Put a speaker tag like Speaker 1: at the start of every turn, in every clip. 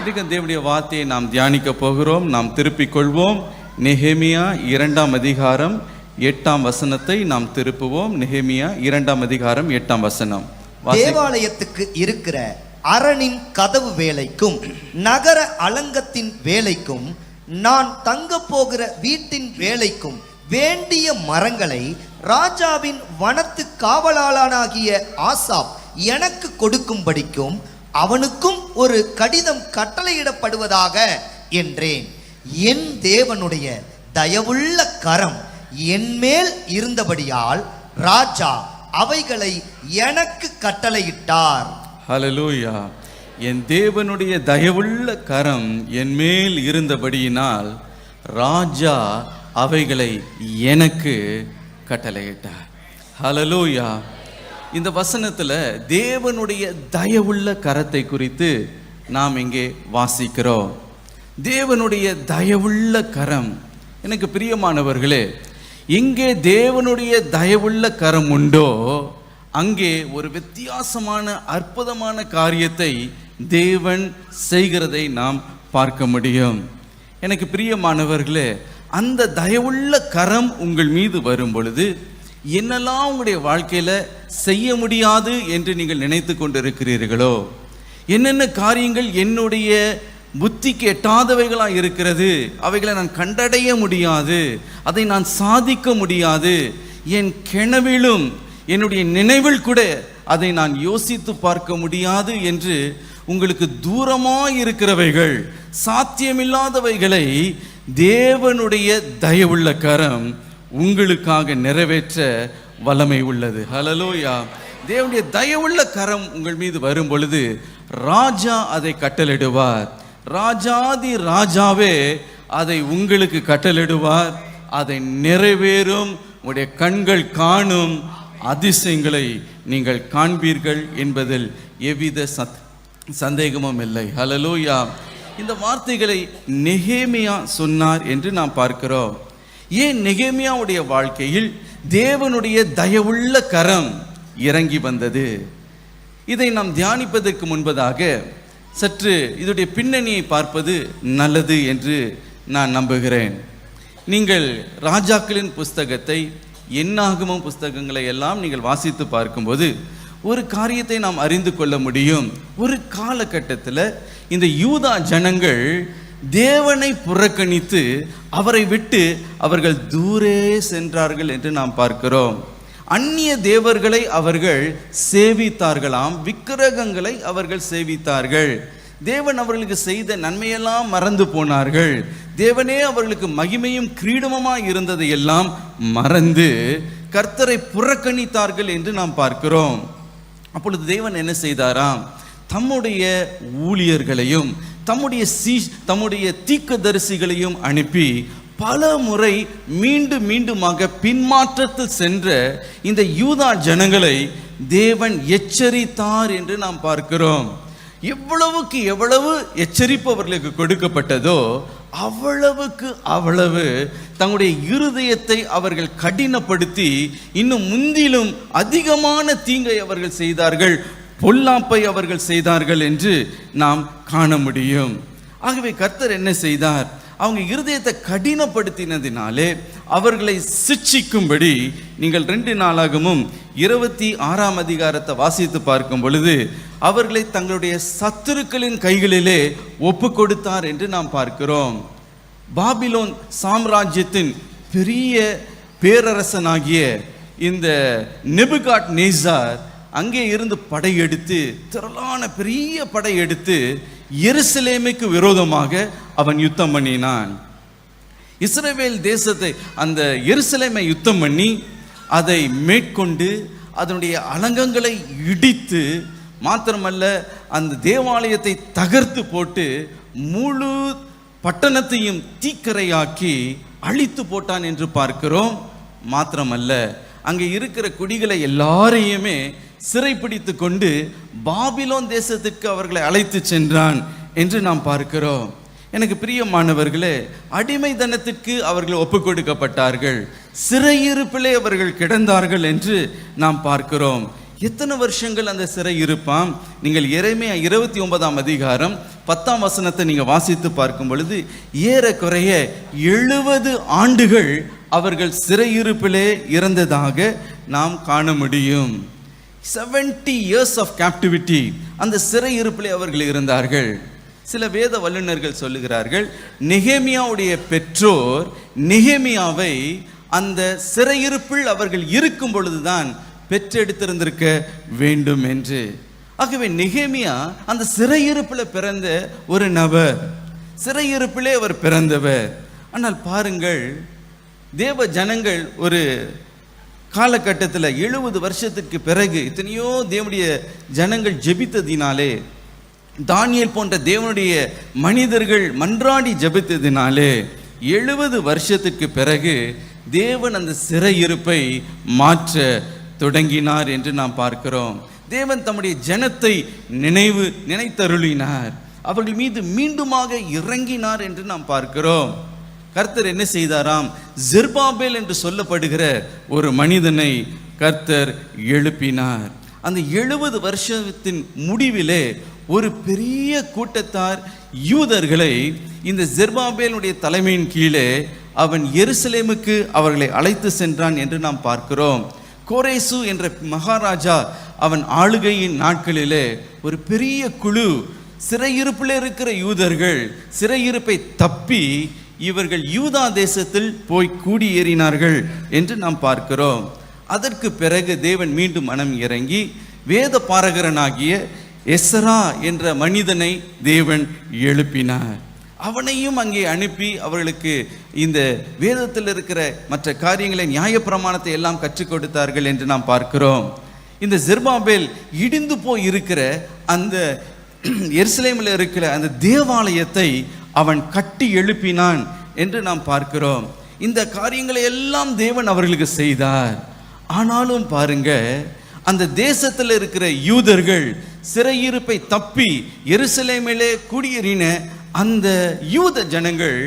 Speaker 1: இன்றைக்கு தேவனுடைய வார்த்தையை நாம் தியானிக்க போகிறோம். நாம் திருப்பிக் கொள்வோம். நெகேமியா 2ஆம் அதிகாரம் 8ஆம் வசனத்தை நாம் திருப்புவோம். நெகேமியா 2ஆம் அதிகாரம் 8ஆம் வசனம்.
Speaker 2: தேவாலயத்துக்கு இருக்கிற அரணின் கதவு வேலைக்கும் நகர அலங்கத்தின் வேலைக்கும் நான் தங்க போகிற வீட்டின் வேலைக்கும் வேண்டிய மரங்களை ராஜாவின் வனத்து காவலாளனாகிய ஆசாப் எனக்கு கொடுக்கும்படிக்கும் அவனுக்கும் ஒரு கடிதம் கட்டளையிடப்படுவதாக என்றேன். என் தேவனுடைய தயவுள்ள கரம் என் மேல் இருந்தபடியால் ராஜா அவைகளை எனக்கு கட்டளையிட்டார்.
Speaker 1: ஹல்லேலூயா. என் தேவனுடைய தயவுள்ள கரம் என் மேல் இருந்தபடியினால் ராஜா அவைகளை எனக்கு கட்டளையிட்டார். ஹல்லேலூயா. இந்த வசனத்துல தேவனுடைய தயவுள்ள கரத்தை குறித்து நாம் இங்கே வாசிக்கிறோம். தேவனுடைய தயவுள்ள கரம். எனக்கு பிரியமானவர்களே, எங்கே தேவனுடைய தயவுள்ள கரம் உண்டோ அங்கே ஒரு வித்தியாசமான அற்புதமான காரியத்தை தேவன் செய்கிறதை நாம் பார்க்க முடியும். எனக்கு பிரியமானவர்களே, அந்த தயவுள்ள கரம் உங்கள் மீது வரும் பொழுது என்னெல்லாம் உங்களுடைய வாழ்க்கையில செய்ய முடியாது என்று நீங்கள் நினைத்து கொண்டிருக்கிறீர்களோ, என்னென்ன காரியங்கள் என்னுடைய புத்திக்கு எட்டாதவைகளாக இருக்கிறது, அவைகளை நான் கண்டடைய முடியாது, அதை நான் சாதிக்க முடியாது, என் கனவிலும் என்னுடைய நினைவில் கூட அதை நான் யோசித்து பார்க்க முடியாது என்று உங்களுக்கு தூரமாய் இருக்கிறவைகள், சாத்தியமில்லாதவைகளை தேவனுடைய தயவுள்ள கரம் உங்களுக்காக நிறைவேற்ற வல்லமை உள்ளது. ஹல்லேலூயா. தேவனுடைய தயவுள்ள கரம் உங்கள் மீது வரும் பொழுது ராஜா அதை கட்டளையிடுவார். ராஜாதி ராஜாவே அதை உங்களுக்கு கட்டளையிடுவார். அதை நிறைவேறும். உங்களுடைய கண்கள் காணும் அதிசயங்களை நீங்கள் காண்பீர்கள் என்பதில் எவ்வித சந்தேகமும் இல்லை. ஹல்லேலூயா. இந்த வார்த்தைகளை நெகேமியா சொன்னார் என்று நாம் பார்க்கிறோம். ஏன் நெகேமியாவுடைய வாழ்க்கையில் தேவனுடைய தயவுள்ள கரம் இறங்கி வந்தது? இதை நாம் தியானிப்பதற்கு முன்பதாக சற்று இதனுடைய பின்னணியை பார்ப்பது நல்லது என்று நான் நம்புகிறேன். நீங்கள் ராஜாக்களின் புஸ்தகத்தை, என்னாகமம் புஸ்தகங்களை எல்லாம் நீங்கள் வாசித்து பார்க்கும்போது ஒரு காரியத்தை நாம் அறிந்து கொள்ள முடியும். ஒரு காலகட்டத்தில் இந்த யூதா ஜனங்கள் தேவனை புறக்கணித்து அவரை விட்டு அவர்கள் தூரே சென்றார்கள் என்று நாம் பார்க்கிறோம். அந்நிய தேவர்களை அவர்கள் சேவித்தார்களாம், விக்கிரகங்களை அவர்கள் சேவித்தார்கள். தேவன் அவர்களுக்கு செய்த நன்மையெல்லாம் மறந்து போனார்கள். தேவனே அவர்களுக்கு மகிமையும் கிரீடமுமாய் இருந்ததை எல்லாம் மறந்து கர்த்தரை புறக்கணித்தார்கள் என்று நாம் பார்க்கிறோம். அப்பொழுது தேவன் என்ன செய்தாராம்? தம்முடைய ஊழியர்களையும் தம்முடைய தீர்க்கதரிசிகளையும் அனுப்பி பல முறை மீண்டுமாக பின்மாற்றத்தில் சென்ற இந்த யூதா ஜனங்களை தேவன் எச்சரித்தார் என்று நாம் பார்க்கிறோம். எவ்வளவுக்கு எவ்வளவு எச்சரிப்பு அவர்களுக்கு கொடுக்கப்பட்டதோ அவ்வளவு தங்களுடைய இருதயத்தை அவர்கள் கடினப்படுத்தி இன்னும் முந்திலும் அதிகமான தீங்கை அவர்கள் செய்தார்கள், பொல்லாப்பை அவர்கள் செய்தார்கள் என்று நாம் காண முடியும். ஆகவே கர்த்தர் என்ன செய்தார்? அவங்க இருதயத்தை கடினப்படுத்தினதினாலே அவர்களை சிட்சிக்கும்படி நீங்கள் 2 நாளாகமும் 26ஆம் அதிகாரத்தை வாசித்து பார்க்கும் பொழுது அவர்களை தங்களுடைய சத்துருக்களின் கைகளிலே ஒப்பு கொடுத்தார் என்று நாம் பார்க்கிறோம். பாபிலோன் சாம்ராஜ்யத்தின் பெரிய பேரரசனாகிய இந்த நேபுகாத்நேச்சார் அங்கே இருந்து படையெடுத்து, திரளான பெரிய படையெடுத்து எருசலேமுக்கு விரோதமாக அவன் யுத்தம் பண்ணினான். இஸ்ரவேல் தேசத்தை, அந்த எருசலேமை யுத்தம் பண்ணி அதை மேற்கொண்டு அதனுடைய அலங்கங்களை இடித்து, மாத்திரமல்ல அந்த தேவாலயத்தை தகர்த்து போட்டு முழு பட்டணத்தையும் தீக்கரையாக்கி அழித்து போட்டான் என்று பார்க்கிறோம். மாத்திரமல்ல அங்கே இருக்கிற குடிகளை எல்லாரையுமே சிறைப்பிடித்து கொண்டு பாபிலோன் தேசத்துக்கு அவர்களை அழைத்து சென்றான் என்று நாம் பார்க்கிறோம். எனக்கு பிரியமானவர்களே, அடிமைத்தனத்திற்கு அவர்கள் ஒப்புக் கொடுக்கப்பட்டார்கள், சிறையிருப்பிலே அவர்கள் கிடந்தார்கள் என்று நாம் பார்க்கிறோம். எத்தனை வருஷங்கள் அந்த சிறை இருப்பாம்? நீங்கள் எரேமியா 29ஆம் அதிகாரம் 10ஆம் வசனத்தை நீங்கள் வாசித்து பார்க்கும் பொழுது ஏறக்குறைய 70 ஆண்டுகள் அவர்கள் சிறையிருப்பிலே இருந்ததாக நாம் காண முடியும். 70 years of captivity அந்த சிறையிருப்பிலே அவர்கள் இருந்தார்கள். சில வேத வல்லுநர்கள் சொல்லுகிறார்கள், நெகேமியாவுடைய பெற்றோர் நெகேமியாவை அந்த சிறையிருப்பில் அவர்கள் இருக்கும் பொழுதுதான் பெற்றெடுத்திருந்திருக்க வேண்டும் என்று. ஆகவே நெகேமியா அந்த சிறையிருப்பில் பிறந்த ஒரு நபர், சிறையிருப்பிலே அவர் பிறந்தவர். ஆனால் பாருங்கள், தேவ ஜனங்கள் ஒரு காலகட்டத்தில் 70 வருஷத்துக்கு பிறகு எத்தனையோ தேவனுடைய ஜனங்கள் ஜெபித்ததினாலே, தானியேல் போன்ற தேவனுடைய மனிதர்கள் மன்றாடி ஜெபித்ததினாலே 70 வருஷத்துக்கு பிறகு தேவன் அந்த சிறையிருப்பை மாற்ற தொடங்கினார் என்று நாம் பார்க்கிறோம். தேவன் தம்முடைய ஜனத்தை நினைத்தருளினார், அவர்கள் மீது மீண்டுமாக இறங்கினார் என்று நாம் பார்க்கிறோம். கர்த்தர் என்ன செய்தாராம்? ஜெருபாபேல் என்று சொல்லப்படுகிற ஒரு மனிதனை கர்த்தர் எழுப்பினார். அந்த 70 வருஷத்தின் முடிவிலே ஒரு பெரிய கூட்டத்தார் யூதர்களை இந்த ஜெருபாபேலுடைய தலைமையின் கீழே அவன் எருசலேமுக்கு அவர்களை அழைத்து சென்றான் என்று நாம் பார்க்கிறோம். கோரேசு என்ற மகாராஜா அவன் ஆளுகையின் நாட்களிலே ஒரு பெரிய குழு சிறையிருப்பில் இருக்கிற யூதர்கள் சிறையிருப்பை தப்பி இவர்கள் யூதா தேசத்தில் போய் கூடியேறினார்கள் என்று நாம் பார்க்கிறோம். அதற்கு பிறகு தேவன் மீண்டும் மனம் இறங்கி வேத பாரகரனாகிய எஸ்ரா என்ற மனிதனை தேவன் எழுப்பினார். அவனையும் அங்கே அனுப்பி அவர்களுக்கு இந்த வேதத்தில் இருக்கிற மற்ற காரியங்களை நியாயப்பிரமாணத்தை எல்லாம் கற்றுக் கொடுத்தார்கள் என்று நாம் பார்க்கிறோம். இந்த ஜெருபாபேல் இடிந்து போய் இருக்கிற அந்த எருசலேமில் இருக்கிற அந்த தேவாலயத்தை அவன் கட்டி எழுப்பினான் என்று நாம் பார்க்கிறோம். இந்த காரியங்களை எல்லாம் தேவன் அவர்களுக்கு செய்தார். ஆனாலும் பாருங்க, அந்த தேசத்தில் இருக்கிற யூதர்கள் சிறையிருப்பை தப்பி எருசலேமிலே குடியேறின அந்த யூத ஜனங்கள்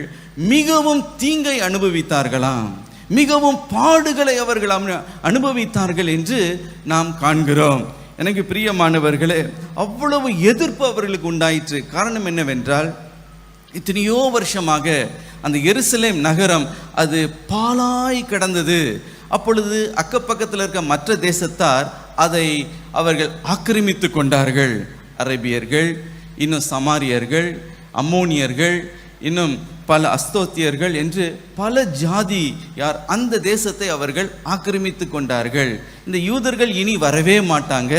Speaker 1: மிகவும் தீங்கை அனுபவித்தார்களாம், மிகவும் பாடுகளை அவர்கள் அனுபவித்தார்கள் என்று நாம் காண்கிறோம். எனக்கு பிரியமானவர்களே, அவ்வளவு எதிர்ப்பு அவர்களுக்கு உண்டாயிற்று. காரணம் என்னவென்றால், இத்தனையோ வருஷமாக அந்த எருசலேம் நகரம் அது பாழாய் கிடந்தது. அப்பொழுது அக்கப்பக்கத்தில் இருக்க மற்ற தேசத்தார் அதை அவர்கள் ஆக்கிரமித்து கொண்டார்கள். அரேபியர்கள், இன்னும் சமாரியர்கள், அம்மோனியர்கள், இன்னும் பல அஸ்தோத்தியர்கள் என்று பல ஜாதி யார் அந்த தேசத்தை அவர்கள் ஆக்கிரமித்து கொண்டார்கள். இந்த யூதர்கள் இனி வரவே மாட்டாங்க,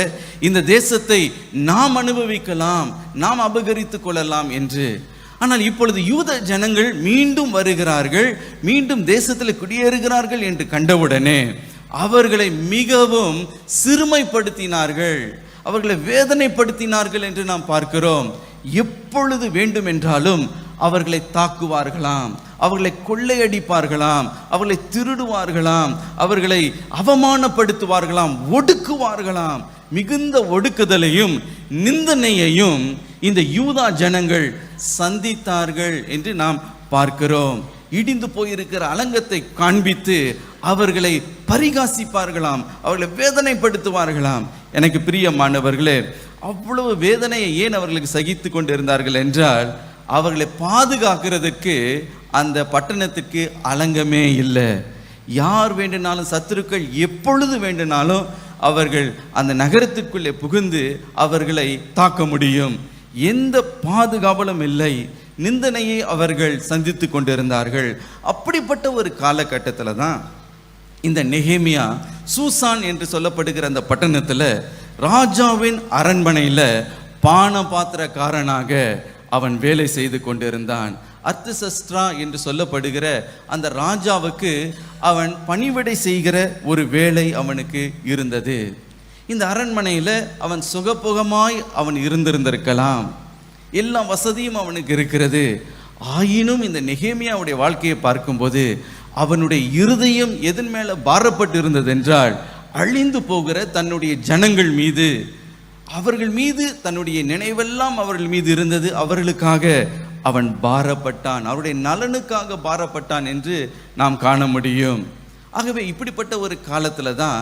Speaker 1: இந்த தேசத்தை நாம் அனுபவிக்கலாம், நாம் அபகரித்து கொள்ளலாம் என்று. ஆனால் இப்பொழுது யூத ஜனங்கள் மீண்டும் வருகிறார்கள், மீண்டும் தேசத்தில் குடியேறுகிறார்கள் என்று கண்டவுடனே அவர்களை மிகவும் சிறுமைப்படுத்தினார்கள், அவர்களை வேதனைப்படுத்தினார்கள் என்று நாம் பார்க்கிறோம். எப்பொழுது வேண்டுமென்றாலும் அவர்களை தாக்குவார்களாம், அவர்களை கொள்ளையடிப்பார்களாம், அவர்களை திருடுவார்களாம், அவர்களை அவமானப்படுத்துவார்களாம், ஒடுக்குவார்களாம். மிகுந்த ஒடுக்குதலையும் நிந்தனையையும் இந்த யூதா ஜனங்கள் சந்தித்தார்கள் என்று நாம் பார்க்கிறோம். இடிந்து போயிருக்கிற அலங்கத்தை காண்பித்து அவர்களை பரிகாசிப்பார்களாம், அவர்களை வேதனைப்படுத்துவார்களாம். எனக்கு பிரியமானவர்களே, அவ்வளவு வேதனையை ஏன் அவர்களுக்கு சகித்து கொண்டு இருந்தார்கள் என்றால், அவர்களை பாதுகாக்கிறதுக்கு அந்த பட்டணத்துக்கு அலங்கமே இல்லை. யார் வேண்டுனாலும், சத்துருக்கள் எப்பொழுது வேண்டுனாலும் அவர்கள் அந்த நகரத்துக்குள்ளே புகுந்து அவர்களை தாக்க முடியும். எந்த பாதுகாவலும் இல்லை, நிந்தனையை அவர்கள் சந்தித்து கொண்டிருந்தார்கள். அப்படிப்பட்ட ஒரு காலகட்டத்தில் தான் இந்த நெகேமியா சூசான் என்று சொல்லப்படுகிற அந்த பட்டணத்தில் ராஜாவின் அரண்மனையில் பான பாத்திரக்காரனாக அவன் வேலை செய்து கொண்டிருந்தான். அர்த்தசஸ்ட்ரா என்று சொல்லப்படுகிற அந்த ராஜாவுக்கு அவன் பணிவிடை செய்கிற ஒரு வேலை அவனுக்கு இருந்தது. இந்த அரண்மனையில் அவன் சுகபோகமாய் அவன் இருந்திருந்திருக்கலாம், எல்லா வசதியும் அவனுக்கு இருக்கிறது. ஆயினும் இந்த நெகேமியாவுடைய வாழ்க்கையை பார்க்கும்போது அவனுடைய இருதயம் எதன் மேலே பாரப்பட்டு இருந்தது என்றால், அழிந்து போகிற தன்னுடைய ஜனங்கள் மீது, அவர்கள் மீது தன்னுடைய நினைவெல்லாம் அவர்கள் மீது இருந்தது. அவர்களுக்காக அவன் பாரப்பட்டான், அவருடைய நலனுக்காக பாரப்பட்டான் என்று நாம் காண முடியும். ஆகவே இப்படிப்பட்ட ஒரு காலத்தில் தான்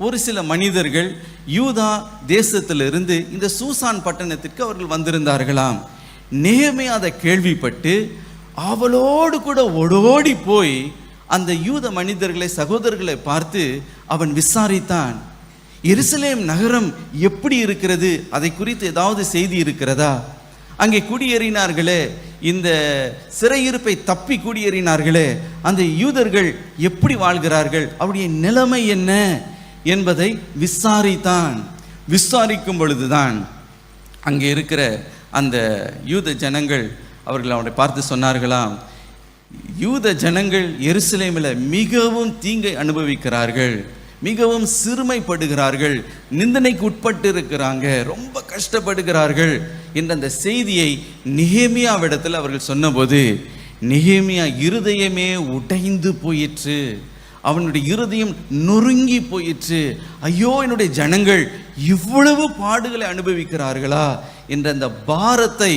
Speaker 1: ஒரு சில மனிதர்கள் யூதா தேசத்திலிருந்து இந்த சூசான் பட்டணத்திற்கு அவர்கள் வந்திருந்தார்களாம். நெகேமியா அதை கேள்விப்பட்டு அவளோடு கூட ஓடோடி போய் அந்த யூத மனிதர்களை, சகோதரர்களை பார்த்து அவன் விசாரித்தான். எருசலேம் நகரம் எப்படி இருக்கிறது, அதை குறித்து ஏதாவது செய்தி இருக்கிறதா? அங்கே குடியேறினார்களே, இந்த சிறையிருப்பை தப்பி குடியேறினார்களே, அந்த யூதர்கள் எப்படி வாழ்கிறார்கள், அவருடைய நிலைமை என்ன என்பதை விசாரித்தான். விசாரிக்கும் பொழுதுதான் அங்கே இருக்கிற அந்த யூத ஜனங்கள் அவர்கள் அவனை பார்த்து சொன்னார்களாம், யூத ஜனங்கள் எருசலேமில் மிகவும் தீங்கை அனுபவிக்கிறார்கள், மிகவும் சிறுமைப்படுகிறார்கள், நிந்தனைக்கு உட்பட்டு இருக்கிறாங்க, ரொம்ப கஷ்டப்படுகிறார்கள் என்ற அந்த செய்தியை நெகேமியாவிடத்தில் அவர்கள் சொன்னபோது நெகேமியா இருதயமே உடைந்து போயிற்று. அவனுடைய இருதயம் நொறுங்கி போயிற்று. ஐயோ, என்னுடைய ஜனங்கள் இவ்வளவு பாடுகளை அனுபவிக்கிறார்களா என்ற அந்த பாரத்தை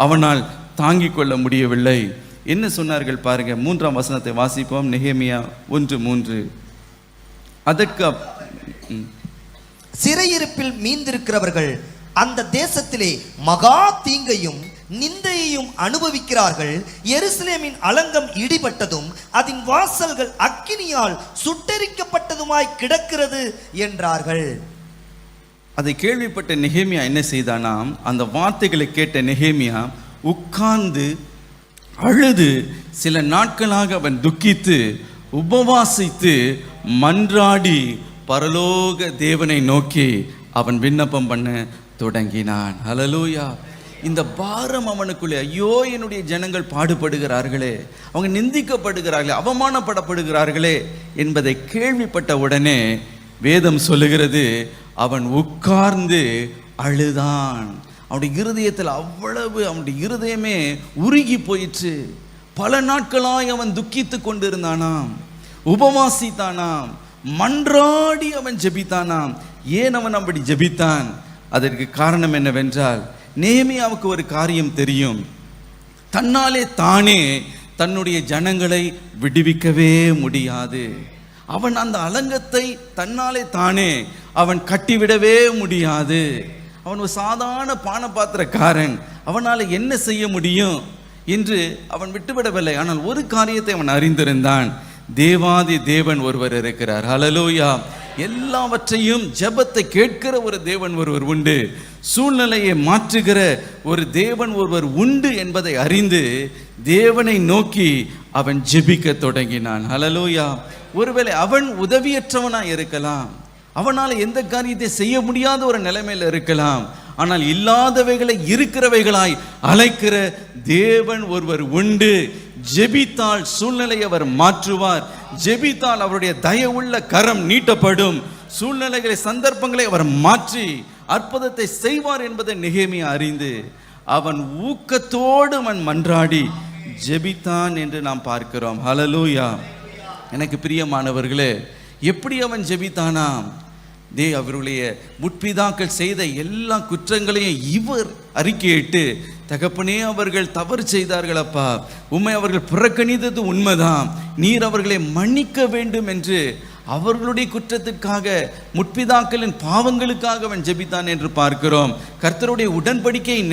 Speaker 1: அவனால் தாங்கிக் கொள்ள முடியவில்லை. என்ன சொன்னார்கள் பாருங்க, 3ஆம் வசனத்தை வாசிப்போம். நெகேமியா 1:3. அதற்கு
Speaker 2: சிறையிருப்பில் மீந்திருக்கிறவர்கள் அந்த தேசத்திலே மகா தீங்கையும் நிந்தையையும் அனுபவிக்கிறார்கள். எருசலேமின் அலங்கம் இடிபட்டதும் அதன் வாசல்கள் அக்கினியால் சுட்டெரிக்கப்பட்டதுமாய் கிடக்கிறது என்றார்கள்.
Speaker 1: அதை கேள்விப்பட்ட நெகேமியா என்ன செய்தானாம், அந்த வார்த்தைகளை கேட்ட நெகேமியா உட்கார்ந்து அழுது சில நாட்களாக அவன் துக்கித்து உபவாசித்து மன்றாடி பரலோக தேவனை நோக்கி அவன் விண்ணப்பம் பண்ண தொடங்கினான். ஹல்லேலூயா. இந்த பாரம் அவனுக்குள்ளே, ஐயோ என்னுடைய ஜனங்கள் பாடுபடுகிறார்களே, அவங்க நிந்திக்கப்படுகிறார்களே, அவமானப்படப்படுகிறார்களே என்பதை கேள்விப்பட்ட உடனே வேதம் சொல்லுகிறது, அவன் உட்கார்ந்து அழுதான். அவனுடைய இருதயத்தில் அவ்வளவு, அவனுடைய இருதயமே உருகி போயிற்று. பல நாட்களாய் அவன் துக்கித்து கொண்டிருந்தானாம், உபவாசித்தானாம், மன்றாடி அவன் ஜெபித்தானாம். ஏன் அவன் அப்படி ஜெபித்தான்? அதற்கு காரணம் என்னவென்றால், நெகேமியாவுக்கு ஒரு காரியம் தெரியும், தன்னாலே தானே தன்னுடைய ஜனங்களை விடுவிக்கவே முடியாது. அவன் அந்த அலங்கத்தை தன்னாலே தானே அவன் கட்டிவிடவே முடியாது. அவன் ஒரு சாதாரண பானபாத்திரக்காரன், அவனால் என்ன செய்ய முடியும் என்று அவன் விட்டுவிடவில்லை. ஆனால் ஒரு காரியத்தை அவன் அறிந்திருந்தான், தேவாதி தேவன் ஒருவர் இருக்கிறார். ஹல்லேலூயா. எல்லாவற்றையும் ஜெபத்தை கேட்கிற ஒரு தேவன் ஒருவர் உண்டு, சூழ்நிலையை மாற்றுகிற ஒரு தேவன் ஒருவர் உண்டு என்பதை அறிந்து தேவனை நோக்கி அவன் ஜெபிக்க தொடங்கினான். ஹல்லேலூயா. ஒருவேளை அவன் உதவியற்றவனாய் இருக்கலாம், அவனால் எந்த காரியத்தை செய்ய முடியாத ஒரு நிலைமையில் இருக்கலாம். ஆனால் இல்லாதவைகளை இருக்கிறவைகளாய் அழைக்கிற தேவன் ஒருவர் உண்டு. ஜெபித்தால் சூழ்நிலை அவர் மாற்றுவார். ஜெபித்தால் அவருடைய தயவுள்ள கரம் நீட்டப்படும். சூழ்நிலைகளை, சந்தர்ப்பங்களை அவர் மாற்றி அற்புதத்தை செய்வார் என்பதை நெகேமியா அறிந்து அவன் ஊக்கத்தோடு அவன் மன்றாடி ஜெபித்தான் என்று நாம் பார்க்கிறோம். ஹல்லேலூயா. எனக்கு பிரியமானவர்களே, எப்படி அவன் ஜெபித்தானாம்? அவருடைய முற்பிதாக்கள் செய்த எல்லா குற்றங்களையும் இவர் அறிக்கையிட்டு, தகப்பனே அவர்கள் தவறு செய்தார்கள் அப்பா, உம்மை அவர்கள் புறக்கணித்தது உண்மைதான், நீர் அவர்களை மன்னிக்க வேண்டும் என்று அவர்களுடைய குற்றத்திற்காக, முற்பிதாக்களின் பாவங்களுக்காக அவன் ஜெபித்தான் என்று பார்க்கிறோம். கர்த்தருடைய உடன்படிக்கையை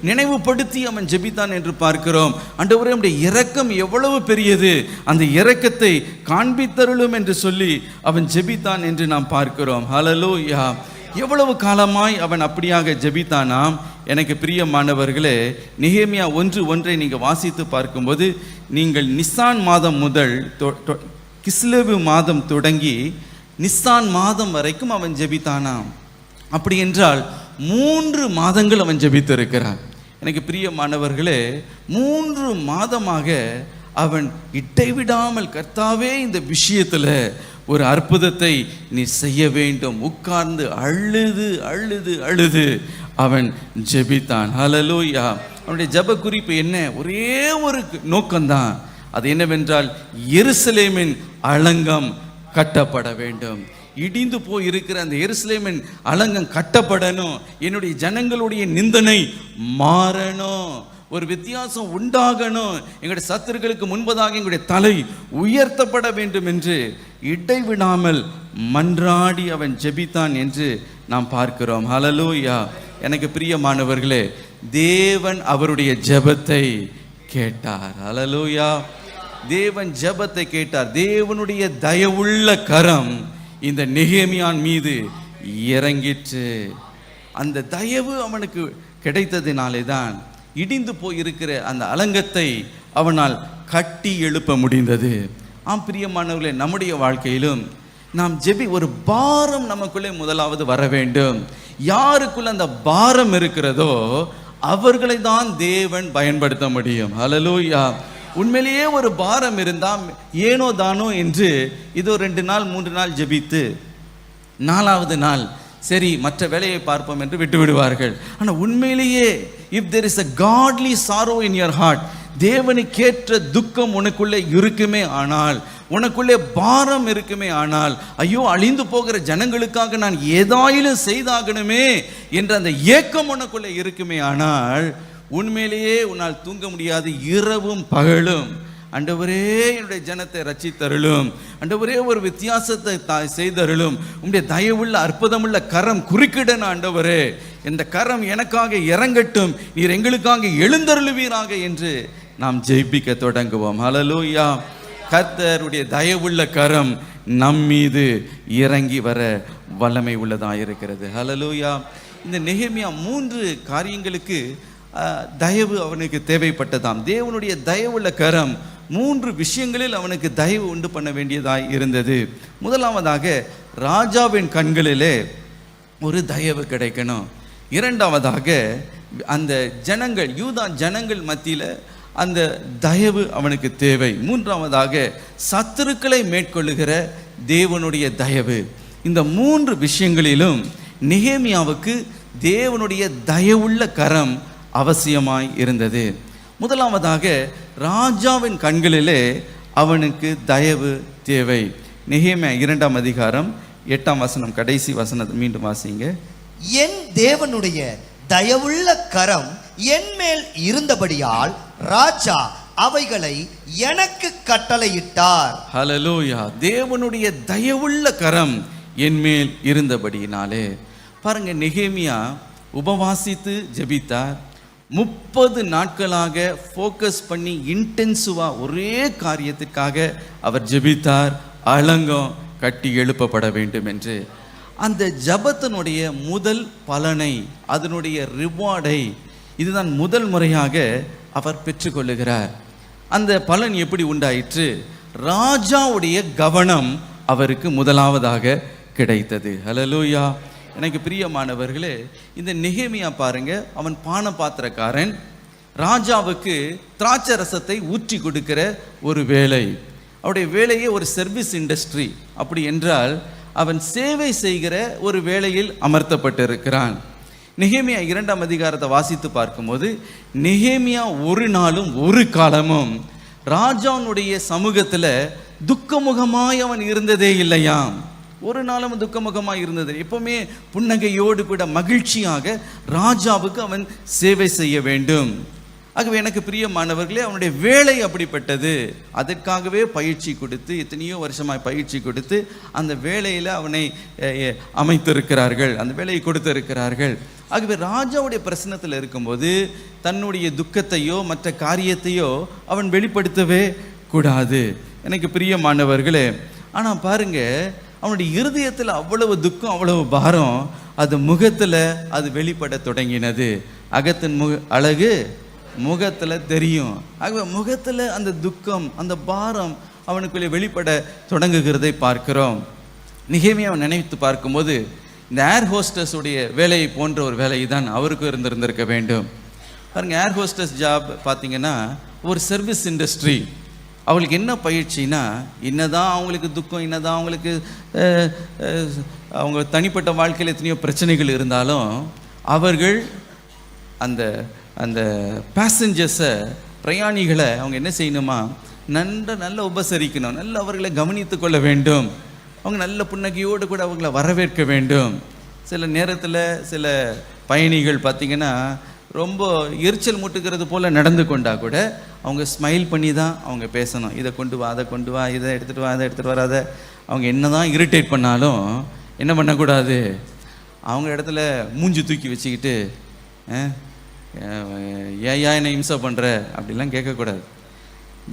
Speaker 1: நினைவுபடுத்தி அவன் ஜெபித்தான் என்று பார்க்கிறோம். ஆண்டவரே, உம்முடைய இரக்கம் எவ்வளவு பெரியது, அந்த இரக்கத்தை காண்பித்தருளும் என்று சொல்லி அவன் ஜெபித்தான் என்று நாம் பார்க்கிறோம். ஹல்லேலூயா. எவ்வளவு காலமாய் அவன் அப்படியாக ஜெபித்தானாம்? எனக்கு பிரியமானவர்களே, நெகேமியா 1:1 நீங்கள் வாசித்து பார்க்கும்போது, நீங்கள் நிசான் மாதம் முதல் கிஸ்லேவு மாதம் தொடங்கி நிசான் மாதம் வரைக்கும் அவன் ஜெபித்தானாம். அப்படி என்றால் 3 மாதங்கள் அவன் ஜெபித்திருக்கிறான். எனக்கு பிரியமானவர்களே, 3 மாதமாக அவன் இடைவிடாமல், கர்த்தாவே இந்த விஷயத்தில் ஒரு அற்புதத்தை நீ செய்ய வேண்டும், உட்கார்ந்து அழுது அழுது அழுது அவன் ஜெபித்தான். ஹல்லேலூயா. அவனுடைய ஜெப குறிப்பு என்ன? ஒரே ஒரு நோக்கம்தான். அது என்னவென்றால், எருசலேமின் அலங்கம் கட்டப்பட வேண்டும். இடிந்து போய் இருக்கிற அந்த எருசலேமின் அலங்கம் கட்டப்படணும். என்னுடைய ஜனங்களுடைய நிந்தனை மாறணும், ஒரு வித்தியாசம் உண்டாகணும். எங்களுடைய சத்துருக்களுக்கு முன்பதாக எங்களுடைய தலை உயர்த்தப்பட வேண்டும் என்று இடைவிடாமல் மன்றாடி அவன் ஜெபித்தான் என்று நாம் பார்க்கிறோம். ஹல்லேலூயா. எனக்கு பிரியமானவர்களே, தேவன் அவருடைய ஜெபத்தை கேட்டார். ஹல்லேலூயா. தேவன் ஜெபத்தை கேட்டார். தேவனுடைய தயவுள்ள கரம் இந்த நெகேமியான் மீது இறங்கிற்று. அந்த தயவு அவனுக்கு கிடைத்ததினாலே தான் இடிந்து போயிருக்கிற அந்த அலங்கத்தை அவனால் கட்டி எழுப்ப முடிந்தது. பிரியமானவர்களே, நம்முடைய வாழ்க்கையிலும் நாம் ஒரு பாரம் நமக்குள்ளே முதலாவது வர வேண்டும். யாருக்குள்ள அந்த பாரம் இருக்கிறதோ அவர்களை தான் தேவன் பயன்படுத்த முடியும். ஹல்லேலூயா. உண்மையிலேயே ஒரு பாரம் இருந்தால் ஏனோ தானோ என்று இதோ 2 நாள் 3 நாள் ஜெபித்து 4வது நாள் சரி மற்ற வேலையை பார்ப்போம் என்று விட்டு விடுவார்கள். ஆனால் உண்மையிலேயே if there is a godly sorrow in your heart, தேவனுக்கேற்ற துக்கம் உனக்குள்ளே இருக்குமே ஆனால், உனக்குள்ளே பாரம் இருக்குமே ஆனால், ஐயோ அழிந்து போகிற ஜனங்களுக்காக நான் ஏதாயிலும் செய்தாகணுமே என்ற அந்த ஏக்கம் உனக்குள்ளே இருக்குமே ஆனால், உண்மையிலேயே உன்னால் தூங்க முடியாது. இரவும் பகலும் ஆண்டவரே என்னுடைய ஜனத்தை ரட்சித்தருளும், ஆண்டவரே ஒரு வித்தியாசத்தை செய்தருளும், உம்முடைய தயவுள்ள அற்புதமுள்ள கரம் குறுக்கிடன ஆண்டவரே, இந்த கரம் எனக்காக இறங்கட்டும், நீர் எங்களுக்காக எழுந்தருளுவீராக என்று நாம் ஜெபிக்க தொடங்குவோம். ஹல்லேலூயா. கர்த்தருடைய தயவுள்ள கரம் நம் மீது இறங்கி வர வல்லமை உள்ளதாக இருக்கிறது. ஹல்லேலூயா. இந்த நெகேமியா 3 காரியங்களுக்கு தயவு அவனுக்கு தேவைப்பட்டதாம். தேவனுடைய தயவுள்ள கரம் 3 விஷயங்களில் அவனுக்கு தயவு உண்டு பண்ண வேண்டியதாய் இருந்தது. முதலாவதாக ராஜாவின் கண்களிலே ஒரு தயவு கிடைக்கணும். இரண்டாவதாக அந்த ஜனங்கள், யூதா ஜனங்கள் மத்தியில் அந்த தயவு அவனுக்கு தேவை. மூன்றாவதாக சத்துருக்களை மேற்கொள்ளுகிற தேவனுடைய தயவு. இந்த 3 விஷயங்களிலும் நெகேமியாவுக்கு தேவனுடைய தயவுள்ள கரம் அவசியமாய் இருந்தது. முதலாவதாக ராஜாவின் கண்களிலே அவனுக்கு தயவு தேவை. நெகேமியா 2ஆம் அதிகாரம் 8ஆம் வசனம், கடைசி வசனத்தை மீண்டும் வாசிங்க.
Speaker 2: என் தேவனுடைய தயவுள்ள கரம் என் மேல் இருந்தபடியால் ராஜா அவைகளை எனக்கு கட்டளையிட்டார்.
Speaker 1: ஹல்லேலூயா. தேவனுடைய தயவுள்ள கரம் என் மேல் இருந்தபடியினாலே. பாருங்க, நெகேமியா உபவாசித்து ஜெபித்தார். 30 நாட்களாக ஃபோக்கஸ் பண்ணி இன்டென்சிவா ஒரே காரியத்திற்காக அவர் ஜெபித்தார். அலங்கம் கட்டி எழுப்பப்பட வேண்டும் என்று. அந்த ஜபத்தினுடைய முதல் பலனை, அதனுடைய ரிவார்டை, இதுதான் முதல் முறையாக அவர் பெற்றுக்கொள்ளுகிறார். அந்த பலன் எப்படி உண்டாயிற்று? ராஜாவுடைய கவனம் அவருக்கு முதலாவதாக கிடைத்தது. ஹல்லேலூயா. எனக்கு பிரியமானவர்களே, இந்த நெகேமியா பாருங்க, அவன் பான பாத்திரக்காரன். ராஜாவுக்கு திராட்சை ரசத்தை ஊற்றி கொடுக்கிற ஒரு வேலை. அவருடைய வேலையே ஒரு சர்வீஸ் இண்டஸ்ட்ரி. அப்படி என்றால் அவன் சேவை செய்கிற ஒரு வேலையில் அமர்த்தப்பட்டிருக்கிறான். நெகேமியா 2ஆம் அதிகாரத்தை வாசித்து பார்க்கும்போது, நெகேமியா ஒரு நாளும் ஒரு காலமும் ராஜாவுடைய சமூகத்தில் துக்கமுகமாய் அவன் இருந்ததே இல்லையாம். ஒரு நாளும் துக்கமுகமாக இருந்தது. எப்பவுமே புன்னகையோடு கூட மகிழ்ச்சியாக ராஜாவுக்கு அவன் சேவை செய்ய வேண்டும். ஆகவே எனக்கு பிரியமானவர்களே, அவனுடைய வேலை அப்படிப்பட்டது. அதற்காகவே பயிற்சி கொடுத்து, எத்தனையோ வருஷமாக பயிற்சி கொடுத்து அந்த வேலையில் அவனை அமைத்திருக்கிறார்கள், அந்த வேலையை கொடுத்திருக்கிறார்கள். ஆகவே ராஜாவுடைய பிரச்சனத்தில் இருக்கும்போது தன்னுடைய துக்கத்தையோ மற்ற காரியத்தையோ அவன் வெளிப்படுத்தவே கூடாது. எனக்கு பிரியமானவர்களே, ஆனால் பாருங்க, அவனுடைய இருதயத்தில் அவ்வளவு துக்கம், அவ்வளவு பாரம், அது முகத்தில் அது வெளிப்பட தொடங்கினது. அகத்தின் அழகு முகத்தில் தெரியும். ஆகவே முகத்தில் அந்த துக்கம், அந்த பாரம் அவனுக்குள்ளே வெளிப்பட தொடங்குகிறதை பார்க்கிறோம். நெகேமியாவை நினைத்து பார்க்கும்போது இந்த ஏர் ஹோஸ்டஸ் உடைய வேலையை போன்ற ஒரு வேலை தான் அவருக்கும் இருந்திருக்க வேண்டும். பாருங்க, ஏர் ஹோஸ்டஸ் ஜாப் பார்த்தீங்கன்னா ஒரு சர்வீஸ் இண்டஸ்ட்ரி. அவங்களுக்கு என்ன பயிற்சினா, என்னதான் அவங்களுக்கு துக்கம், என்னதான் அவங்களுக்கு அவங்க தனிப்பட்ட வாழ்க்கையில் எத்தனையோ பிரச்சனைகள் இருந்தாலும் அவர்கள் அந்த அந்த பேசஞ்சர்ஸை, பிரயாணிகளை அவங்க என்ன செய்யணுமா, நல்ல உபசரிக்கணும், நல்ல அவர்களை கவனித்து கொள்ள வேண்டும். அவங்க நல்ல புன்னகையோடு கூட அவங்கள வரவேற்க வேண்டும். சில நேரத்தில் சில பயணிகள் பார்த்திங்கன்னா ரொம்ப எரிச்சல் மூட்டுகிறது போல் நடந்து கொண்டா கூட அவங்க ஸ்மைல் பண்ணி தான் அவங்க பேசணும். இதை கொண்டு வா, அதை கொண்டு வா, இதை எடுத்துகிட்டு வா, அதை எடுத்துகிட்டு வராத அவங்க என்னதான் இரிட்டேட் பண்ணாலும் என்ன பண்ணக்கூடாது, அவங்க இடத்துல மூஞ்சி தூக்கி வச்சுக்கிட்டு ஏயா என்னை இம்சை பண்ணுற அப்படிலாம் கேட்கக்கூடாது.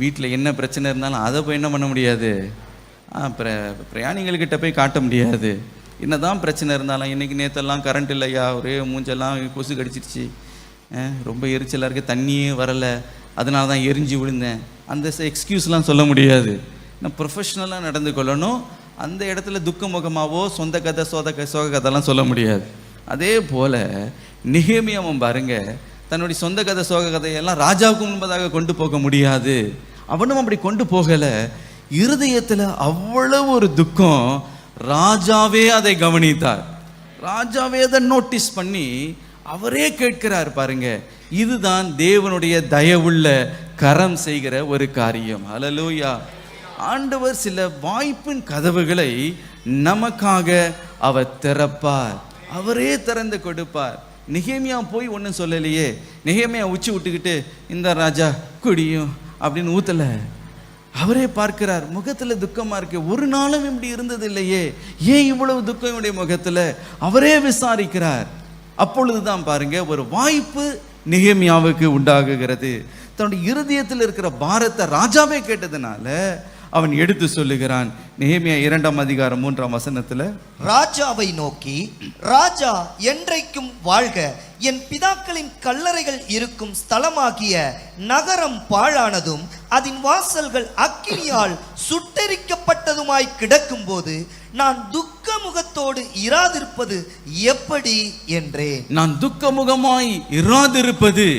Speaker 1: வீட்டில் என்ன பிரச்சனை இருந்தாலும் அதை போய் என்ன பண்ண முடியாது, பிரயாணிகள்கிட்ட போய் காட்ட முடியாது. என்னதான் பிரச்சனை இருந்தாலும், இன்றைக்கி நேற்றெல்லாம் கரண்ட் இல்லையா, ஒரே மூஞ்செல்லாம் கொசு கடிச்சிருச்சு, ரொம்ப எரிச்சலாக இருக்குது, தண்ணியே வரலை, அதனால தான் எரிஞ்சு விழுந்தேன், அந்த எக்ஸ்கியூஸ்லாம் சொல்ல முடியாது. நான் ப்ரொஃபஷ்னலாக நடந்து கொள்ளணும். அந்த இடத்துல துக்க முகமாவோ சொந்த கதை சோக கதைலாம் சொல்ல முடியாது. அதே போல் நெகேமியாவும் பாருங்க, தன்னுடைய சொந்த கதை சோக கதையெல்லாம் ராஜாவுக்கு முன்பதாக கொண்டு போக முடியாது. அவனும் அப்படி கொண்டு போகலை. இருதயத்தில் அவ்வளவு ஒரு துக்கம். ராஜாவே அதை கவனித்தார். ராஜாவே அதை நோட்டீஸ் பண்ணி அவரே கேட்கிறார் பாருங்க. இதுதான் தேவனுடைய தயவுள்ள கரம் செய்கிற ஒரு காரியம். ஹல்லேலூயா. ஆண்டவர் சில வாய்ப்பின் கதவுகளை நமக்காக அவர் திறப்பார், அவரே திறந்து கொடுப்பார். நெகேமியா போய் ஒன்றும் சொல்லலையே. நெகேமியா உச்சி விட்டுக்கிட்டு இந்த ராஜா குடியும் அப்படின்னு ஊத்தல. அவரே பார்க்கிறார், முகத்தில் துக்கமா இருக்கு, ஒரு நாளும் இப்படி இருந்தது இல்லையே, ஏன் இவ்வளவு துக்கம் என்னுடைய முகத்தில், அவரே விசாரிக்கிறார். அப்பொழுதுதான் பாருங்க ஒரு வாய்ப்பு நெகேமியாவுக்கு உண்டாகுகிறது. தன்னுடைய இருதயத்தில் இருக்கிற பாரத்தை ராஜாவே கேட்டதுனால அவன் எடுத்து சொல்லுகிறான். நெகேமியா 2ஆம் அதிகாரம் 3ஆம் வசனத்துல,
Speaker 2: ராஜாவை நோக்கி, ராஜா என்றைக்கும் வாழ்க, என் பிதாக்களின் கல்லறைகள் இருக்கும் ஸ்தலமாகிய நகரம் பாழானதும் அதன் வாசல்கள் அக்கினியால் சுட்டெரிக்கப்பட்டதுமாய் கிடக்கும் போது நான் துக்க முகத்தோடு இராதிருப்பது எப்படி என்றேன்.
Speaker 1: நான் துக்க முகமாய் இராதிருப்பது